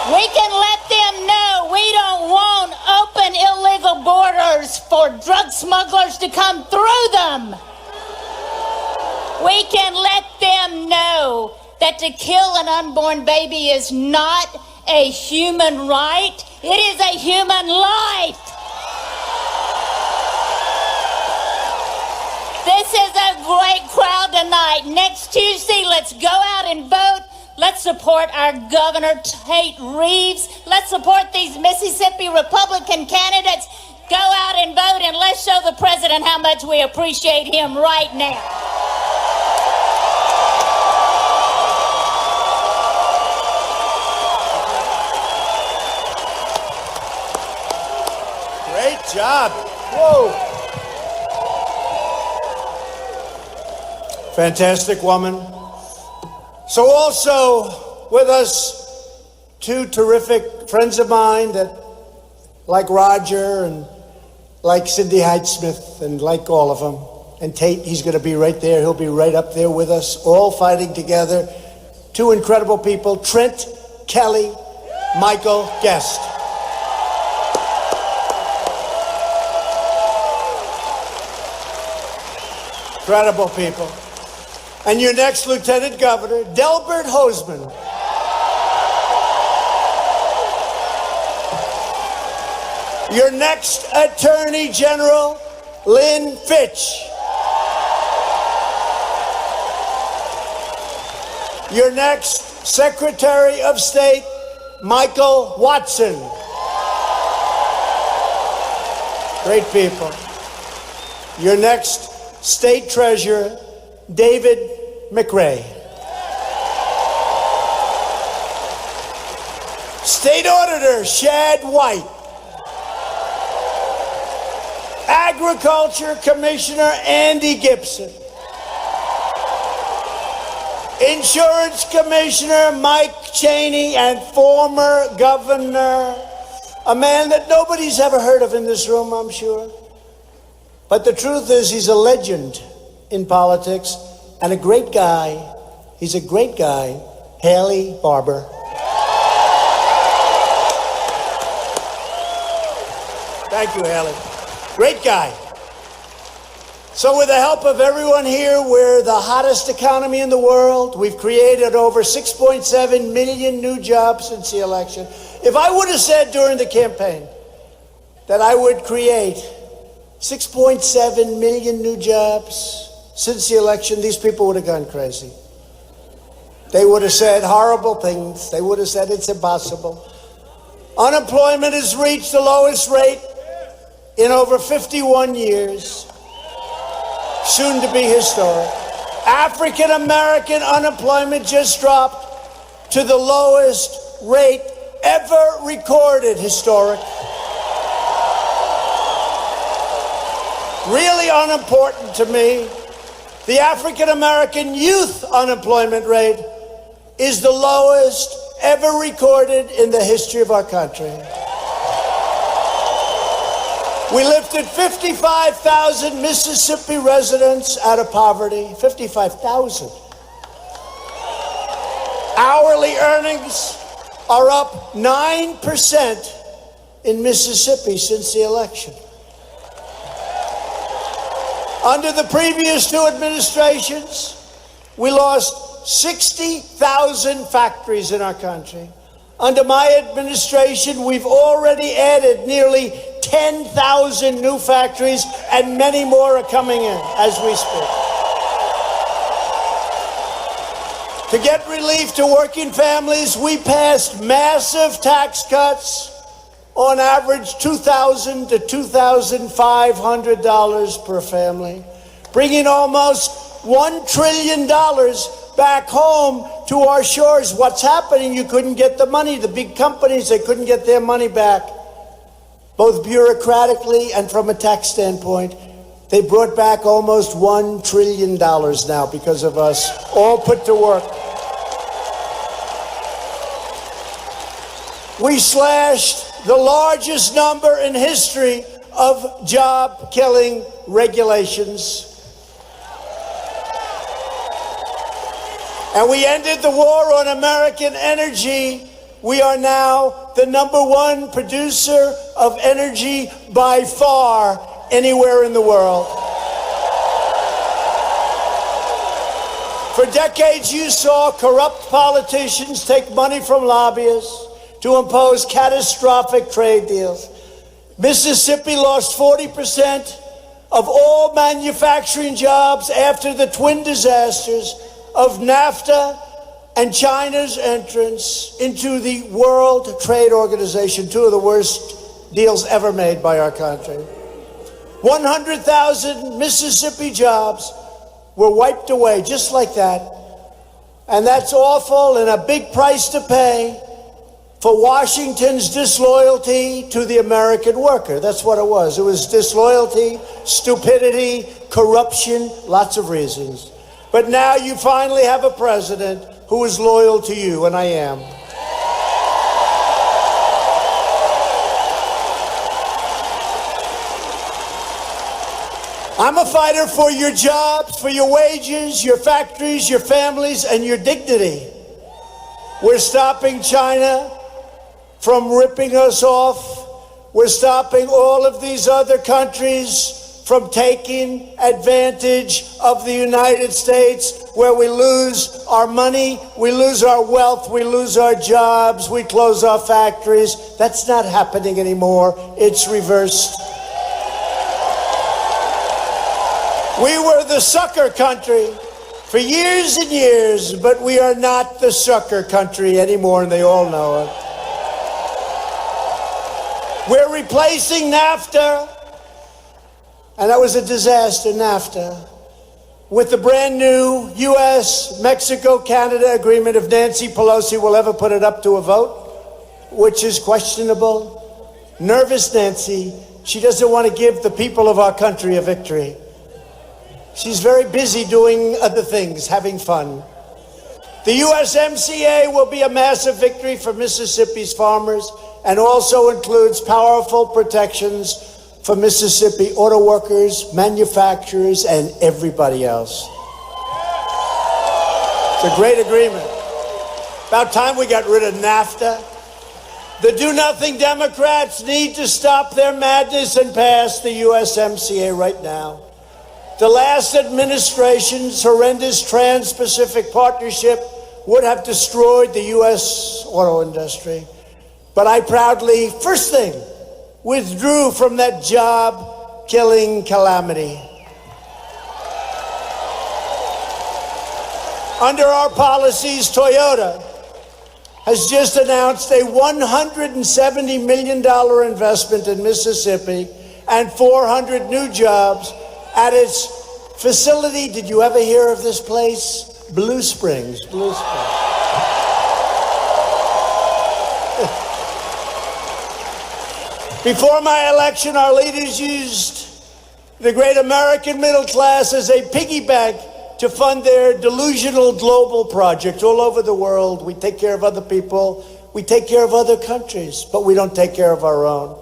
We can let them know we don't want open illegal borders for drug smugglers to come through them. We can let them know that to kill an unborn baby is not a human right. It is a human life. This is a great crowd tonight. Next Tuesday, let's go out and vote. Let's support our Governor Tate Reeves. Let's support these Mississippi Republican candidates. Go out and vote, and let's show the president how much we appreciate him right now. Great job. Whoa. Fantastic woman. So also with us, two terrific friends of mine that, like Roger and like Cindy Hyde-Smith and like all of them. And Tate, he's going to be right there. He'll be right up there with us, all fighting together. Two incredible people, Trent Kelly, Michael Guest. Incredible people. And your next Lieutenant Governor, Delbert Hosemann. Your next Attorney General, Lynn Fitch. Your next Secretary of State, Michael Watson. Great people. Your next State Treasurer, David McRae. State Auditor, Shad White. Agriculture Commissioner, Andy Gibson. Insurance Commissioner, Mike Cheney, and former governor, a man that nobody's ever heard of in this room, I'm sure. But the truth is, he's a legend in politics and a great guy. He's a great guy, Haley Barbour. Thank you, Haley. Great guy. So with the help of everyone here, we're the hottest economy in the world. We've created over 6.7 million new jobs since the election. If I would have said during the campaign that I would create 6.7 million new jobs since the election, these people would have gone crazy. They would have said horrible things. They would have said it's impossible. Unemployment has reached the lowest rate in over 51 years. Soon to be historic. African American unemployment just dropped to the lowest rate ever recorded. Historic. Really unimportant to me, the African American youth unemployment rate is the lowest ever recorded in the history of our country. We lifted 55,000 Mississippi residents out of poverty. 55,000. Hourly earnings are up 9% in Mississippi since the election. Under the previous two administrations, we lost 60,000 factories in our country. Under my administration, we've already added nearly 10,000 new factories, and many more are coming in as we speak. To get relief to working families, we passed massive tax cuts, on average $2,000 to $2,500 per family, bringing almost $1 trillion back home to our shores. What's happening? You couldn't get the money. The big companies, they couldn't get their money back, both bureaucratically and from a tax standpoint. They brought back almost $1 trillion now because of us, all put to work. We slashed the largest number in history of job-killing regulations. And we ended the war on American energy. We are now the #1 producer of energy by far anywhere in the world. For decades, you saw corrupt politicians take money from lobbyists to impose catastrophic trade deals. Mississippi lost 40% of all manufacturing jobs after the twin disasters of NAFTA and China's entrance into the World Trade Organization, two of the worst deals ever made by our country. 100,000 Mississippi jobs were wiped away just like that. And that's awful and a big price to pay for Washington's disloyalty to the American worker. That's what it was. It was disloyalty, stupidity, corruption, lots of reasons. But now you finally have a president who is loyal to you, and I am. I'm a fighter for your jobs, for your wages, your factories, your families, and your dignity. We're stopping China from ripping us off. We're stopping all of these other countries from taking advantage of the United States, where we lose our money, we lose our wealth, we lose our jobs, we close our factories. That's not happening anymore. It's reversed. We were the sucker country for years and years, but we are not the sucker country anymore, and they all know it. We're replacing NAFTA, and that was a disaster, NAFTA, with the brand new U.S.-Mexico-Canada agreement, if Nancy Pelosi will ever put it up to a vote, which is questionable. Nervous Nancy, she doesn't want to give the people of our country a victory. She's very busy doing other things, having fun. The USMCA will be a massive victory for Mississippi's farmers and also includes powerful protections for Mississippi auto workers, manufacturers, and everybody else. It's a great agreement. About time we got rid of NAFTA. The do-nothing Democrats need to stop their madness and pass the USMCA right now. The last administration's horrendous Trans-Pacific Partnership would have destroyed the U.S. auto industry. But I proudly, first thing, withdrew from that job-killing calamity. Under our policies, Toyota has just announced a $170 million investment in Mississippi and 400 new jobs at its facility. Did you ever hear of this place? Blue Springs. Before my election, our leaders used the great American middle class as a piggy bank to fund their delusional global projects all over the world. We take care of other people, we take care of other countries, but we don't take care of our own.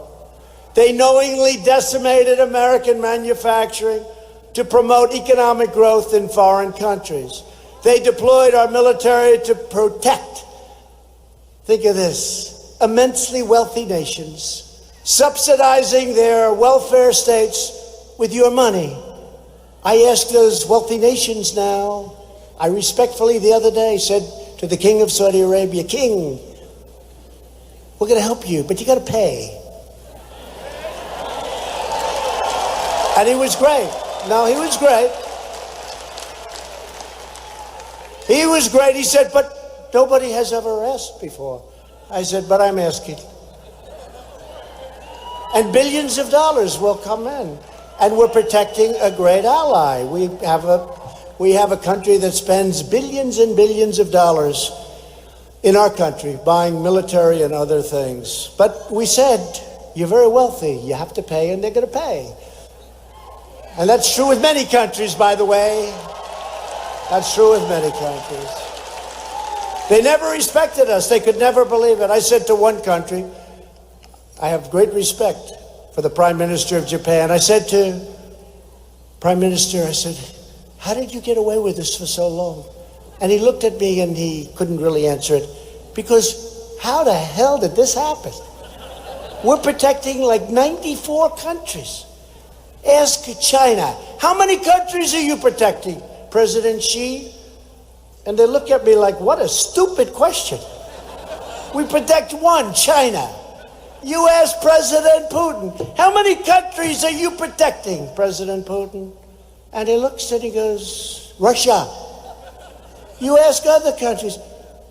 They knowingly decimated American manufacturing to promote economic growth in foreign countries. They deployed our military to protect, think of this, immensely wealthy nations, subsidizing their welfare states with your money. I asked those wealthy nations now, I respectfully the other day said to the King of Saudi Arabia, King, we're going to help you, but you got to pay. And he was great. No, he was great. He was great. He said, but nobody has ever asked before. I said, but I'm asking. And billions of dollars will come in. And we're protecting a great ally. We have a country that spends billions and billions of dollars in our country buying military and other things. But we said, you're very wealthy. You have to pay, and they're going to pay. And that's true with many countries, by the way. That's true with many countries. They never respected us. They could never believe it. I said to one country, I have great respect for the Prime Minister of Japan. I said to Prime Minister, I said, how did you get away with this for so long? And he looked at me and he couldn't really answer it, because how the hell did this happen? We're protecting like 94 countries. Ask China, how many countries are you protecting, President Xi? And they look at me like, what a stupid question. We protect one, China. You ask President Putin, how many countries are you protecting, President Putin? And he looks and he goes, Russia. You ask other countries,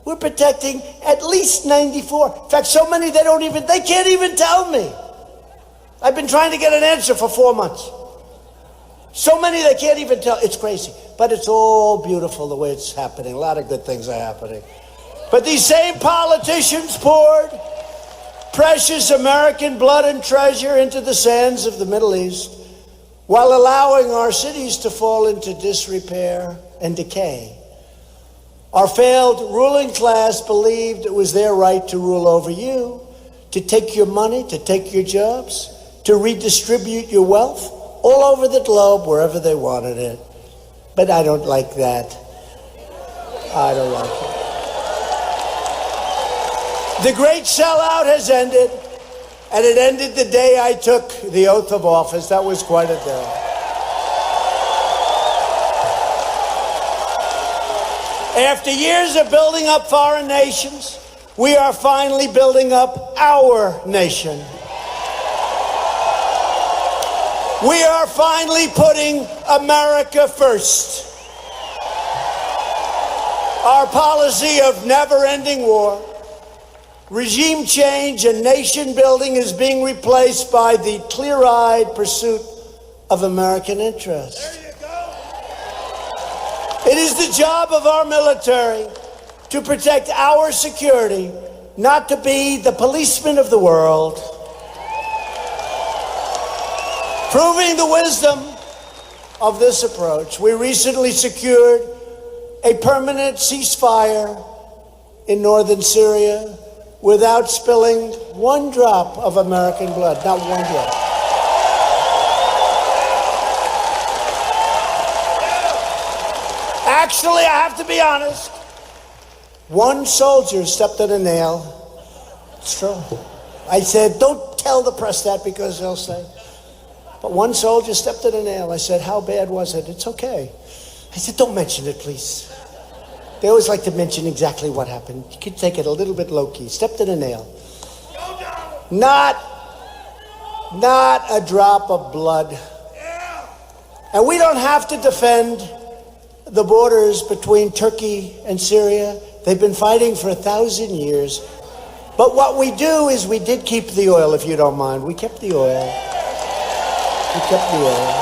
we're protecting at least 94. In fact, so many they can't even tell me. I've been trying to get an answer for 4 months. So many they can't even tell. It's crazy. But it's all beautiful the way it's happening. A lot of good things are happening. But these same politicians poured precious American blood and treasure into the sands of the Middle East while allowing our cities to fall into disrepair and decay. Our failed ruling class believed it was their right to rule over you, to take your money, to take your jobs, to redistribute your wealth all over the globe wherever they wanted it. But I don't like that. I don't like it. The great sellout has ended, and it ended the day I took the oath of office. That was quite a day. After years of building up foreign nations, we are finally building up our nation. We are finally putting America first. Our policy of never-ending war, regime change, and nation building is being replaced by the clear-eyed pursuit of American interests. There you go. It is the job of our military to protect our security, not to be the policeman of the world. Proving the wisdom of this approach, we recently secured a permanent ceasefire in northern Syria without spilling one drop of American blood, not one drop. Actually, I have to be honest, one soldier stepped on a nail. It's true. I said, don't tell the press that because they'll say. But one soldier stepped on a nail. I said, how bad was it? It's okay. I said, don't mention it, please. They always like to mention exactly what happened. You can take it a little bit low-key. Stepped in a nail. Not a drop of blood. And we don't have to defend the borders between Turkey and Syria. They've been fighting for 1,000 years. But what we do is we did keep the oil, if you don't mind. We kept the oil. We kept the oil.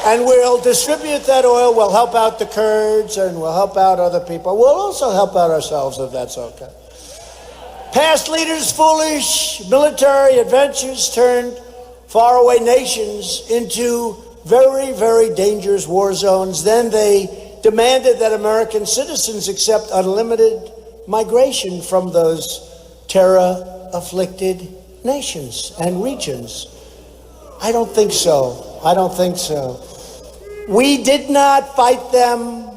And we'll distribute that oil. We'll help out the Kurds and we'll help out other people. We'll also help out ourselves if that's okay. Past leaders' foolish military adventures turned faraway nations into very, very dangerous war zones. Then they demanded that American citizens accept unlimited migration from those terror-afflicted nations and regions. I don't think so. I don't think so. We did not fight them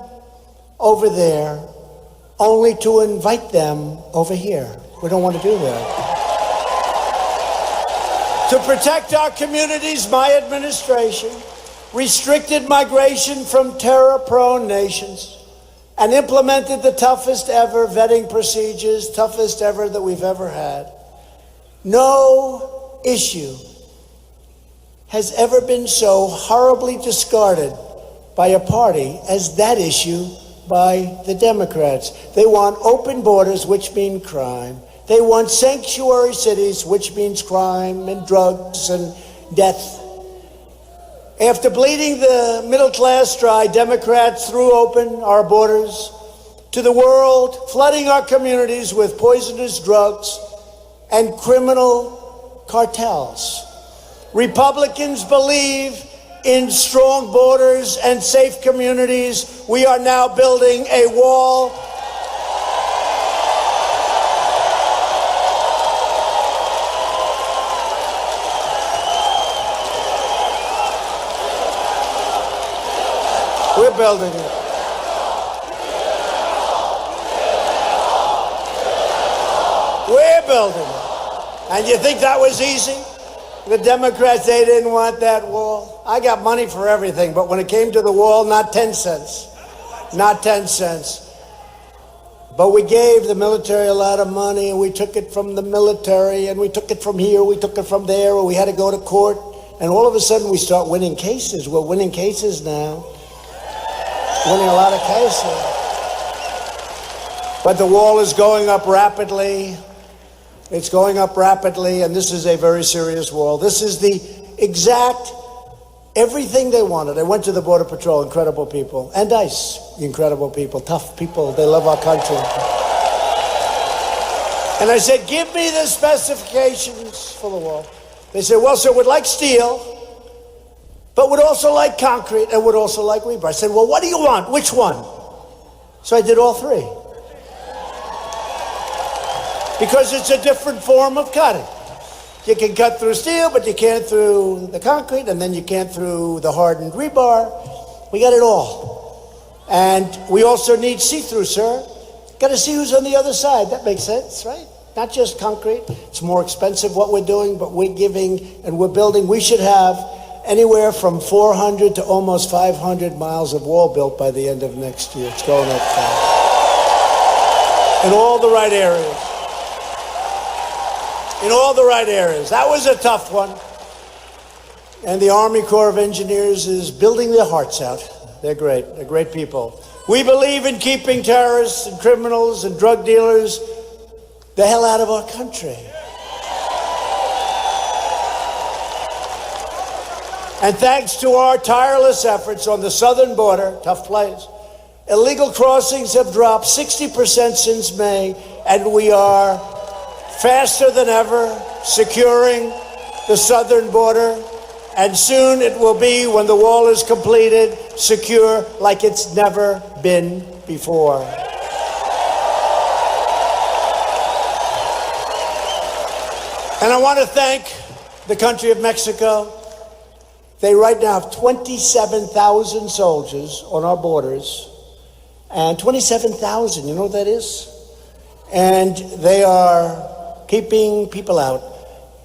over there, only to invite them over here. We don't want to do that. To protect our communities, my administration restricted migration from terror-prone nations and implemented the toughest ever vetting procedures, toughest ever that we've ever had. No issue has ever been so horribly discarded by a party as that issue by the Democrats. They want open borders, which mean crime. They want sanctuary cities, which means crime and drugs and death. After bleeding the middle class dry, Democrats threw open our borders to the world, flooding our communities with poisonous drugs and criminal cartels. Republicans believe in strong borders and safe communities. We are now building a wall. We're building it. We're building it. And you think that was easy? The Democrats, they didn't want that wall. I got money for everything, but when it came to the wall, not 10 cents. Not 10 cents. But we gave the military a lot of money, and we took it from the military, and we took it from here, we took it from there, and we had to go to court. And all of a sudden, we start winning cases. We're winning cases now. Winning a lot of cases. But the wall is going up rapidly. It's going up rapidly, and this is a very serious wall. This is the exact everything they wanted. I went to the Border Patrol, incredible people, and ICE, incredible people, tough people. They love our country. And I said, give me the specifications for the wall. They said, well, sir, we'd like steel, but would also like concrete and would also like rebar. I said, well, what do you want? Which one? So I did all three. Because it's a different form of cutting. You can cut through steel, but you can't through the concrete, and then you can't through the hardened rebar. We got it all. And we also need see-through, sir. Got to see who's on the other side. That makes sense, right? Not just concrete. It's more expensive what we're doing, but we're giving and we're building. We should have anywhere from 400 to almost 500 miles of wall built by the end of next year. It's going up fast. In all the right areas. In all the right areas. That was a tough one. And the Army Corps of Engineers is building their hearts out. They're great. They're great people. We believe in keeping terrorists and criminals and drug dealers the hell out of our country. And thanks to our tireless efforts on the southern border, tough place, illegal crossings have dropped 60% since May, and we are faster than ever securing the southern border. And soon it will be, when the wall is completed, secure like it's never been before. And I want to thank the country of Mexico. They right now have 27,000 soldiers on our borders. And 27,000, you know what that is? And they are keeping people out.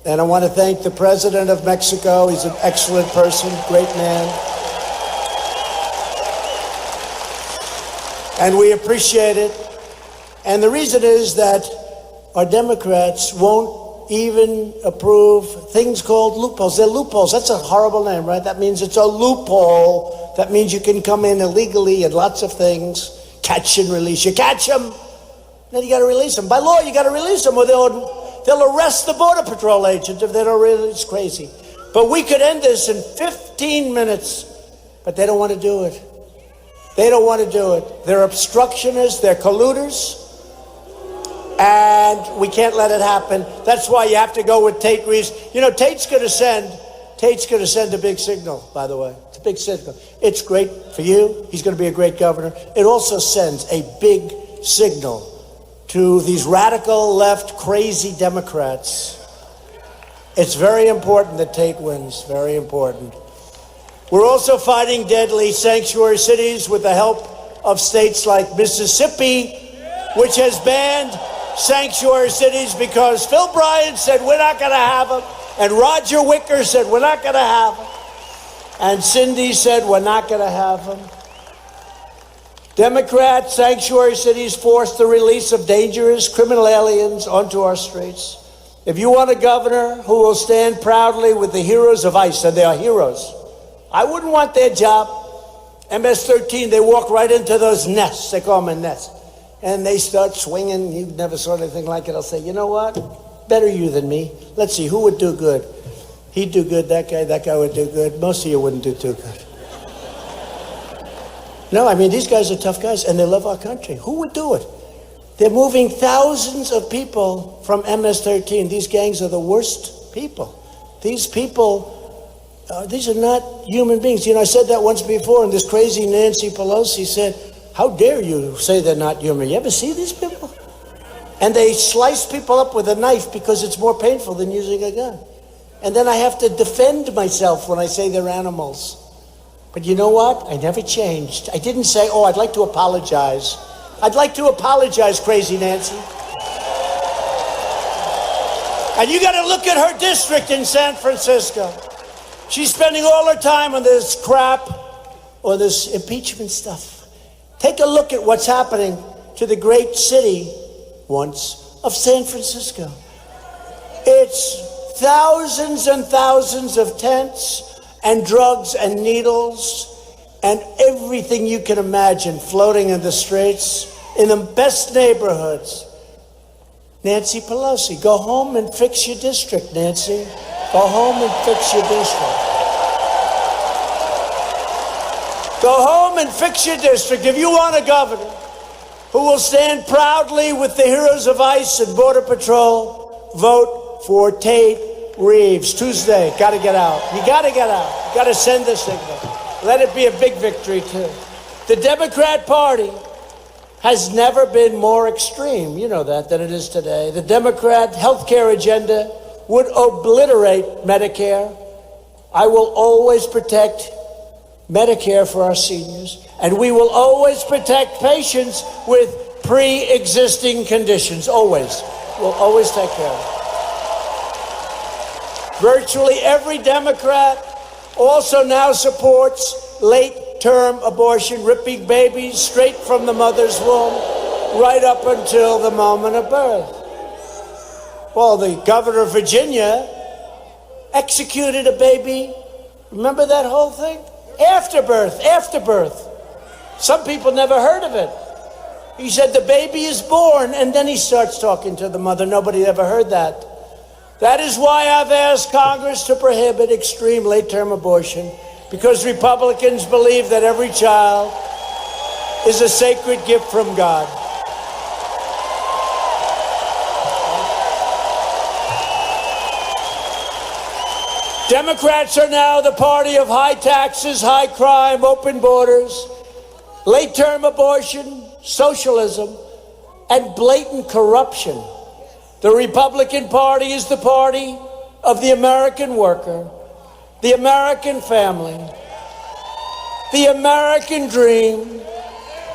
And I want to thank the President of Mexico. He's an excellent person, great man. And we appreciate it. And the reason is that our Democrats won't even approve things called loopholes. They're loopholes. That's a horrible name, right? That means it's a loophole. That means you can come in illegally and lots of things. Catch and release. You catch them, then you got to release them. By law, you got to release them, or they'll arrest the Border Patrol agent if they don't release. It's crazy. But we could end this in 15 minutes, but they don't want to do it. They don't want to do it. They're obstructionists. They're colluders. And we can't let it happen. That's why you have to go with Tate Reeves. You know, Tate's going to send a big signal, by the way. It's a big signal. It's great for you. He's going to be a great governor. It also sends a big signal to these radical left crazy Democrats. It's very important that Tate wins. Very important. We're also fighting deadly sanctuary cities with the help of states like Mississippi, which has banned sanctuary cities because Phil Bryant said we're not going to have them, and Roger Wicker said we're not going to have them, and Cindy said we're not going to have them. Democrat sanctuary cities force the release of dangerous criminal aliens onto our streets. If you want a governor who will stand proudly with the heroes of ICE, and they are heroes, I wouldn't want their job. MS-13, they walk right into those nests. They call them a nest. And they start swinging. You never saw anything like it. I'll say, you know what? Better you than me. Let's see, who would do good? He'd do good, that guy would do good. Most of you wouldn't do too good. No, I mean, these guys are tough guys, and they love our country. Who would do it? They're moving thousands of people from MS-13. These gangs are the worst people. These people... these are not human beings. You know, I said that once before, and this crazy Nancy Pelosi said, how dare you say they're not human? You ever see these people? And they slice people up with a knife because it's more painful than using a gun. And then I have to defend myself when I say they're animals. But you know what? I never changed. I didn't say, oh, I'd like to apologize. I'd like to apologize, crazy Nancy. And you got to look at her district in San Francisco. She's spending all her time on this crap or this impeachment stuff. Take a look at what's happening to the great city once of San Francisco. It's thousands and thousands of tents and drugs and needles and everything you can imagine floating in the streets in the best neighborhoods. Nancy Pelosi, go home and fix your district, Nancy. Go home and fix your district. Go home and fix your district. If you want a governor who will stand proudly with the heroes of ICE and Border Patrol, vote for Tate Reeves. Tuesday, got to get out. You got to get out. You got to send the signal. Let it be a big victory, too. The Democrat Party has never been more extreme, you know that, than it is today. The Democrat health care agenda would obliterate Medicare. I will always protect Medicare for our seniors, and we will always protect patients with pre-existing conditions, always. We'll always take care of it. Virtually every Democrat also now supports late-term abortion, ripping babies straight from the mother's womb right up until the moment of birth. Well, the governor of Virginia executed a baby. Remember that whole thing? After birth. Some people never heard of it. He said the baby is born, and then he starts talking to the mother. Nobody ever heard that. That is why I've asked Congress to prohibit extreme late-term abortion, because Republicans believe that every child is a sacred gift from God. Democrats are now the party of high taxes, high crime, open borders, late-term abortion, socialism, and blatant corruption. The Republican Party is the party of the American worker, the American family, the American dream.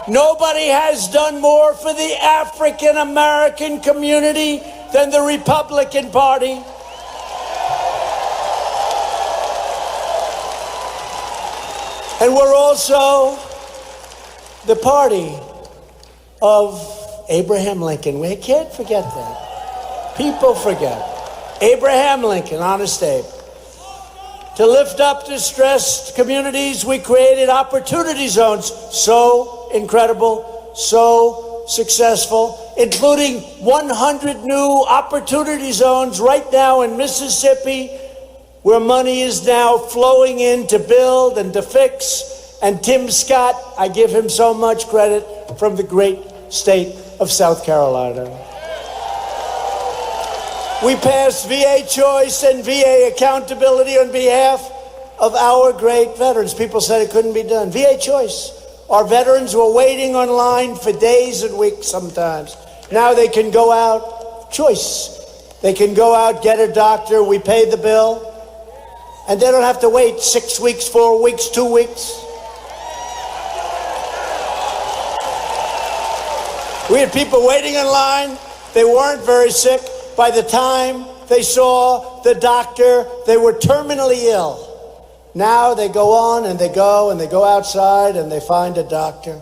Nobody has done more for the African American community than the Republican Party. And we're also the party of Abraham Lincoln. We can't forget that. People forget. Abraham Lincoln, Honest Abe. To lift up distressed communities, we created opportunity zones. So incredible, so successful, including 100 new opportunity zones right now in Mississippi, where money is now flowing in to build and to fix. And Tim Scott, I give him so much credit, from the great state of South Carolina. We passed VA choice and VA accountability on behalf of our great veterans. People said it couldn't be done. VA choice. Our veterans were waiting online for days and weeks sometimes. Now they can go out, choice. They can go out, get a doctor, we pay the bill, and they don't have to wait 6 weeks, 4 weeks, 2 weeks. We had people waiting in line. They weren't very sick. By the time they saw the doctor, they were terminally ill. Now they go on and they go outside and they find a doctor.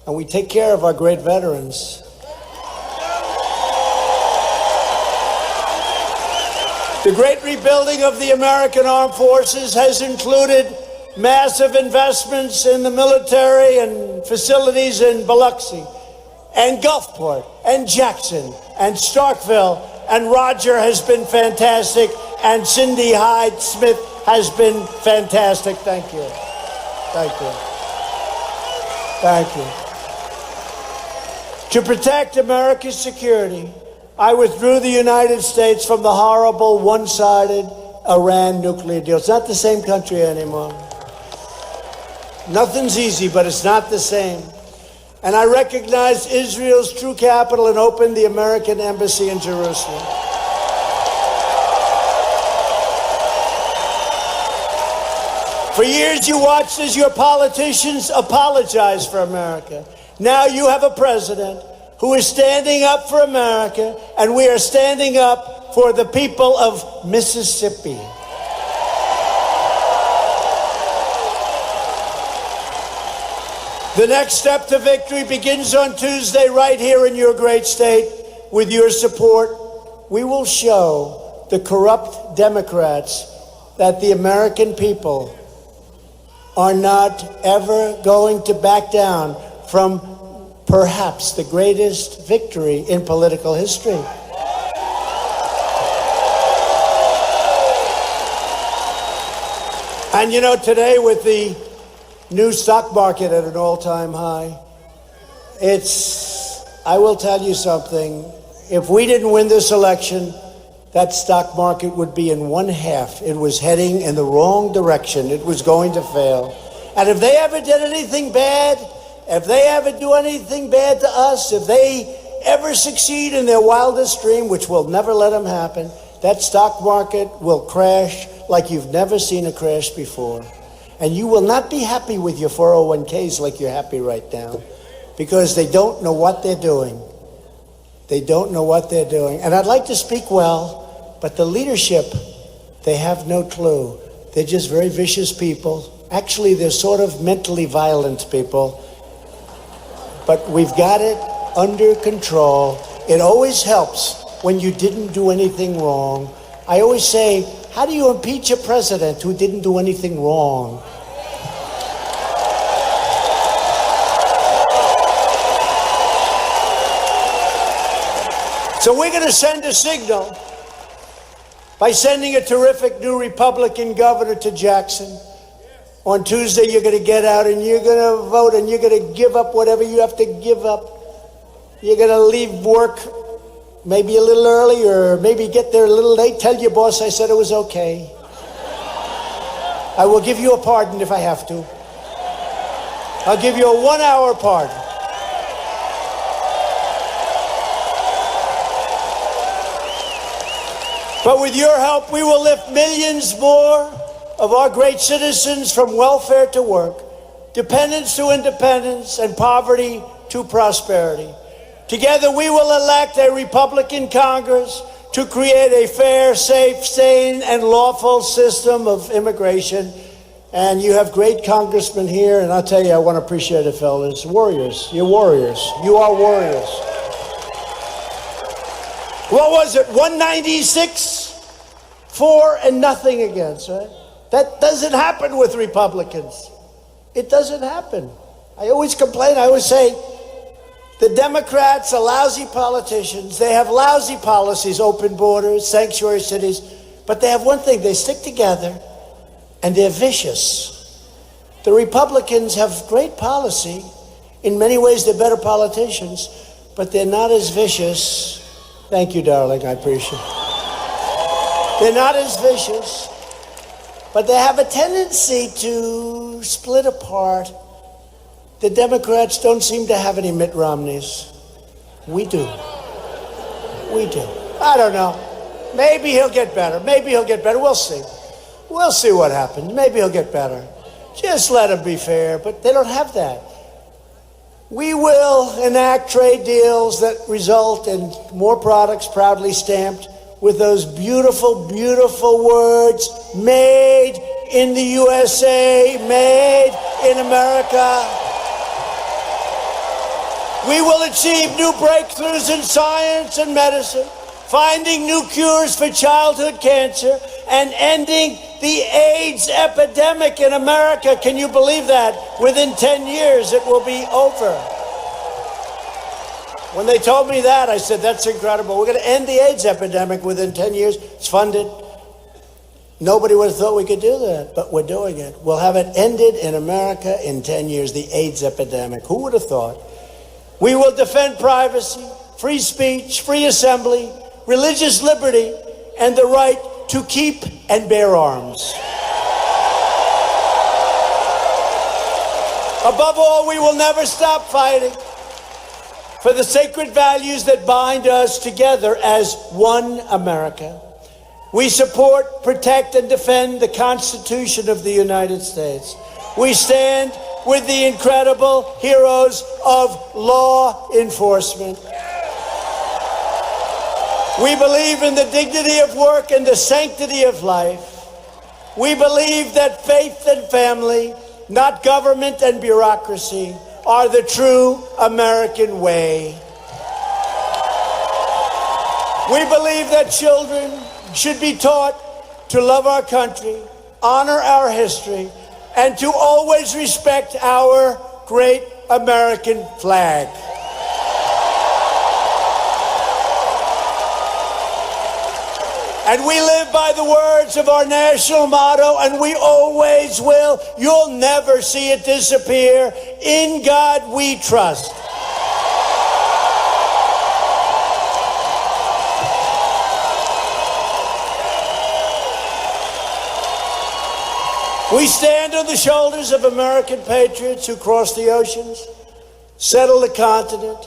And we take care of our great veterans. The great rebuilding of the American Armed Forces has included massive investments in the military and facilities in Biloxi and Gulfport and Jackson and Starkville, and Roger has been fantastic, and Cindy Hyde-Smith has been fantastic. Thank you. Thank you. Thank you. To protect America's security, I withdrew the United States from the horrible one-sided Iran nuclear deal. It's not the same country anymore. Nothing's easy, but it's not the same. And I recognized Israel's true capital and opened the American embassy in Jerusalem. For years you watched as your politicians apologized for America. Now you have a president who is standing up for America, and we are standing up for the people of Mississippi. The next step to victory begins on Tuesday right here in your great state. With your support, we will show the corrupt Democrats that the American people are not ever going to back down from perhaps the greatest victory in political history. And you know, today with the new stock market at an all-time high, I will tell you something, if we didn't win this election, that stock market would be in one half. It was heading in the wrong direction. It was going to fail. And if they ever did anything bad, if they ever do anything bad to us, if they ever succeed in their wildest dream, which will never let them happen, that stock market will crash like you've never seen a crash before. And you will not be happy with your 401ks like you're happy right now, because they don't know what they're doing. They don't know what they're doing. And I'd like to speak well, but the leadership, they have no clue. They're just very vicious people. Actually, they're sort of mentally violent people. But we've got it under control. It always helps when you didn't do anything wrong. I always say, how do you impeach a president who didn't do anything wrong? So we're going to send a signal by sending a terrific new Republican governor to Jackson. On Tuesday, you're going to get out and you're going to vote and you're going to give up whatever you have to give up. You're going to leave work maybe a little early or maybe get there a little late. Tell your boss I said it was okay. I will give you a pardon if I have to. I'll give you a 1-hour pardon. But with your help, we will lift millions more of our great citizens from welfare to work, dependence to independence, and poverty to prosperity. Together, we will elect a Republican Congress to create a fair, safe, sane, and lawful system of immigration. And you have great congressmen here, and I'll tell you, I want to appreciate it, fellas. Warriors. You're warriors. You are warriors. What was it? 196 for and nothing against, right? That doesn't happen with Republicans. It doesn't happen. I always complain. I always say the Democrats are lousy politicians. They have lousy policies, open borders, sanctuary cities. But they have one thing. They stick together, and they're vicious. The Republicans have great policy. In many ways, they're better politicians, but they're not as vicious Thank you, darling. I appreciate it. They're not as vicious, but they have a tendency to split apart. The Democrats don't seem to have any Mitt Romneys. We do. We do. I don't know. Maybe he'll get better. Maybe he'll get better. We'll see. We'll see what happens. Maybe he'll get better. Just let him be fair, but they don't have that. We will enact trade deals that result in more products proudly stamped with those beautiful, beautiful words, made in the USA, made in America. We will achieve new breakthroughs in science and medicine, finding new cures for childhood cancer, and ending the AIDS epidemic in America. Can you believe that? Within 10 years, it will be over. When they told me that, I said, that's incredible. We're going to end the AIDS epidemic within 10 years. It's funded. Nobody would have thought we could do that, but we're doing it. We'll have it ended in America in 10 years, the AIDS epidemic. Who would have thought? We will defend privacy, free speech, free assembly, religious liberty, and the right to keep and bear arms. Above all, we will never stop fighting for the sacred values that bind us together as one America. We support, protect, and defend the Constitution of the United States. We stand with the incredible heroes of law enforcement. We believe in the dignity of work and the sanctity of life. We believe that faith and family, not government and bureaucracy, are the true American way. We believe that children should be taught to love our country, honor our history, and to always respect our great American flag. And we live by the words of our national motto, and we always will. You'll never see it disappear. In God we trust. We stand on the shoulders of American patriots who crossed the oceans, settled the continent,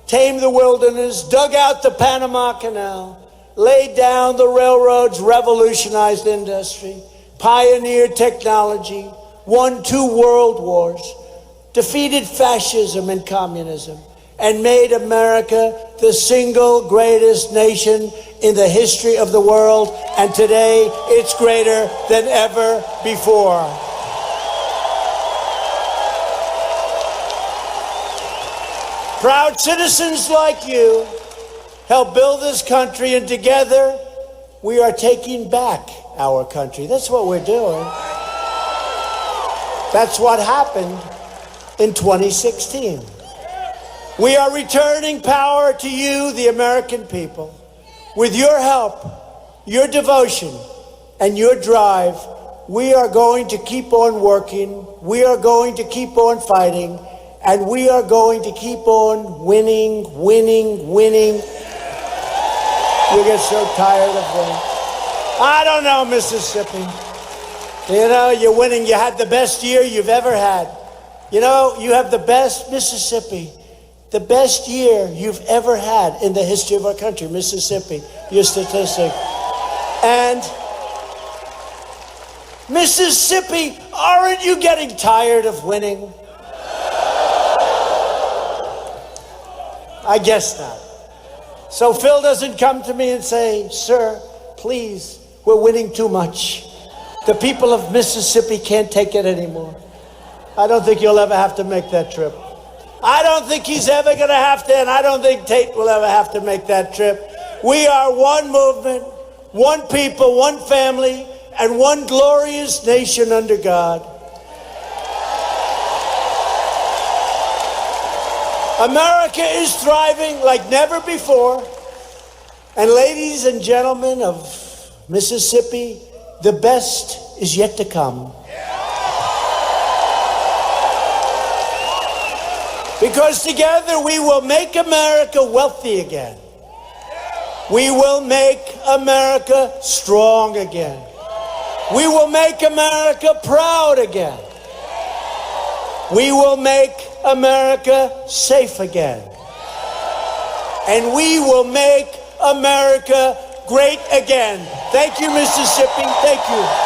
tamed the wilderness, dug out the Panama Canal, laid down the railroads, revolutionized industry, pioneered technology, won 2 world wars, defeated fascism and communism, and made America the single greatest nation in the history of the world, and today it's greater than ever before. Proud citizens like you help build this country, and together we are taking back our country. That's what we're doing. That's what happened in 2016. We are returning power to you, the American people. With your help, your devotion, and your drive, we are going to keep on working, we are going to keep on fighting, and we are going to keep on winning, winning, winning. You get so tired of winning. I don't know, Mississippi. You know, you're winning. You had the best year you've ever had. You know, you have the best, Mississippi, the best year you've ever had in the history of our country, Mississippi, your statistic. And Mississippi, aren't you getting tired of winning? I guess not. So Phil doesn't come to me and say, sir, please, we're winning too much. The people of Mississippi can't take it anymore. I don't think you'll ever have to make that trip. I don't think he's ever going to have to, and I don't think Tate will ever have to make that trip. We are one movement, one people, one family, and one glorious nation under God. America is thriving like never before. And ladies and gentlemen of Mississippi, the best is yet to come. Because together we will make America wealthy again. We will make America strong again. We will make America proud again. We will make America safe again. And we will make America great again. Thank you, Mississippi. Thank you.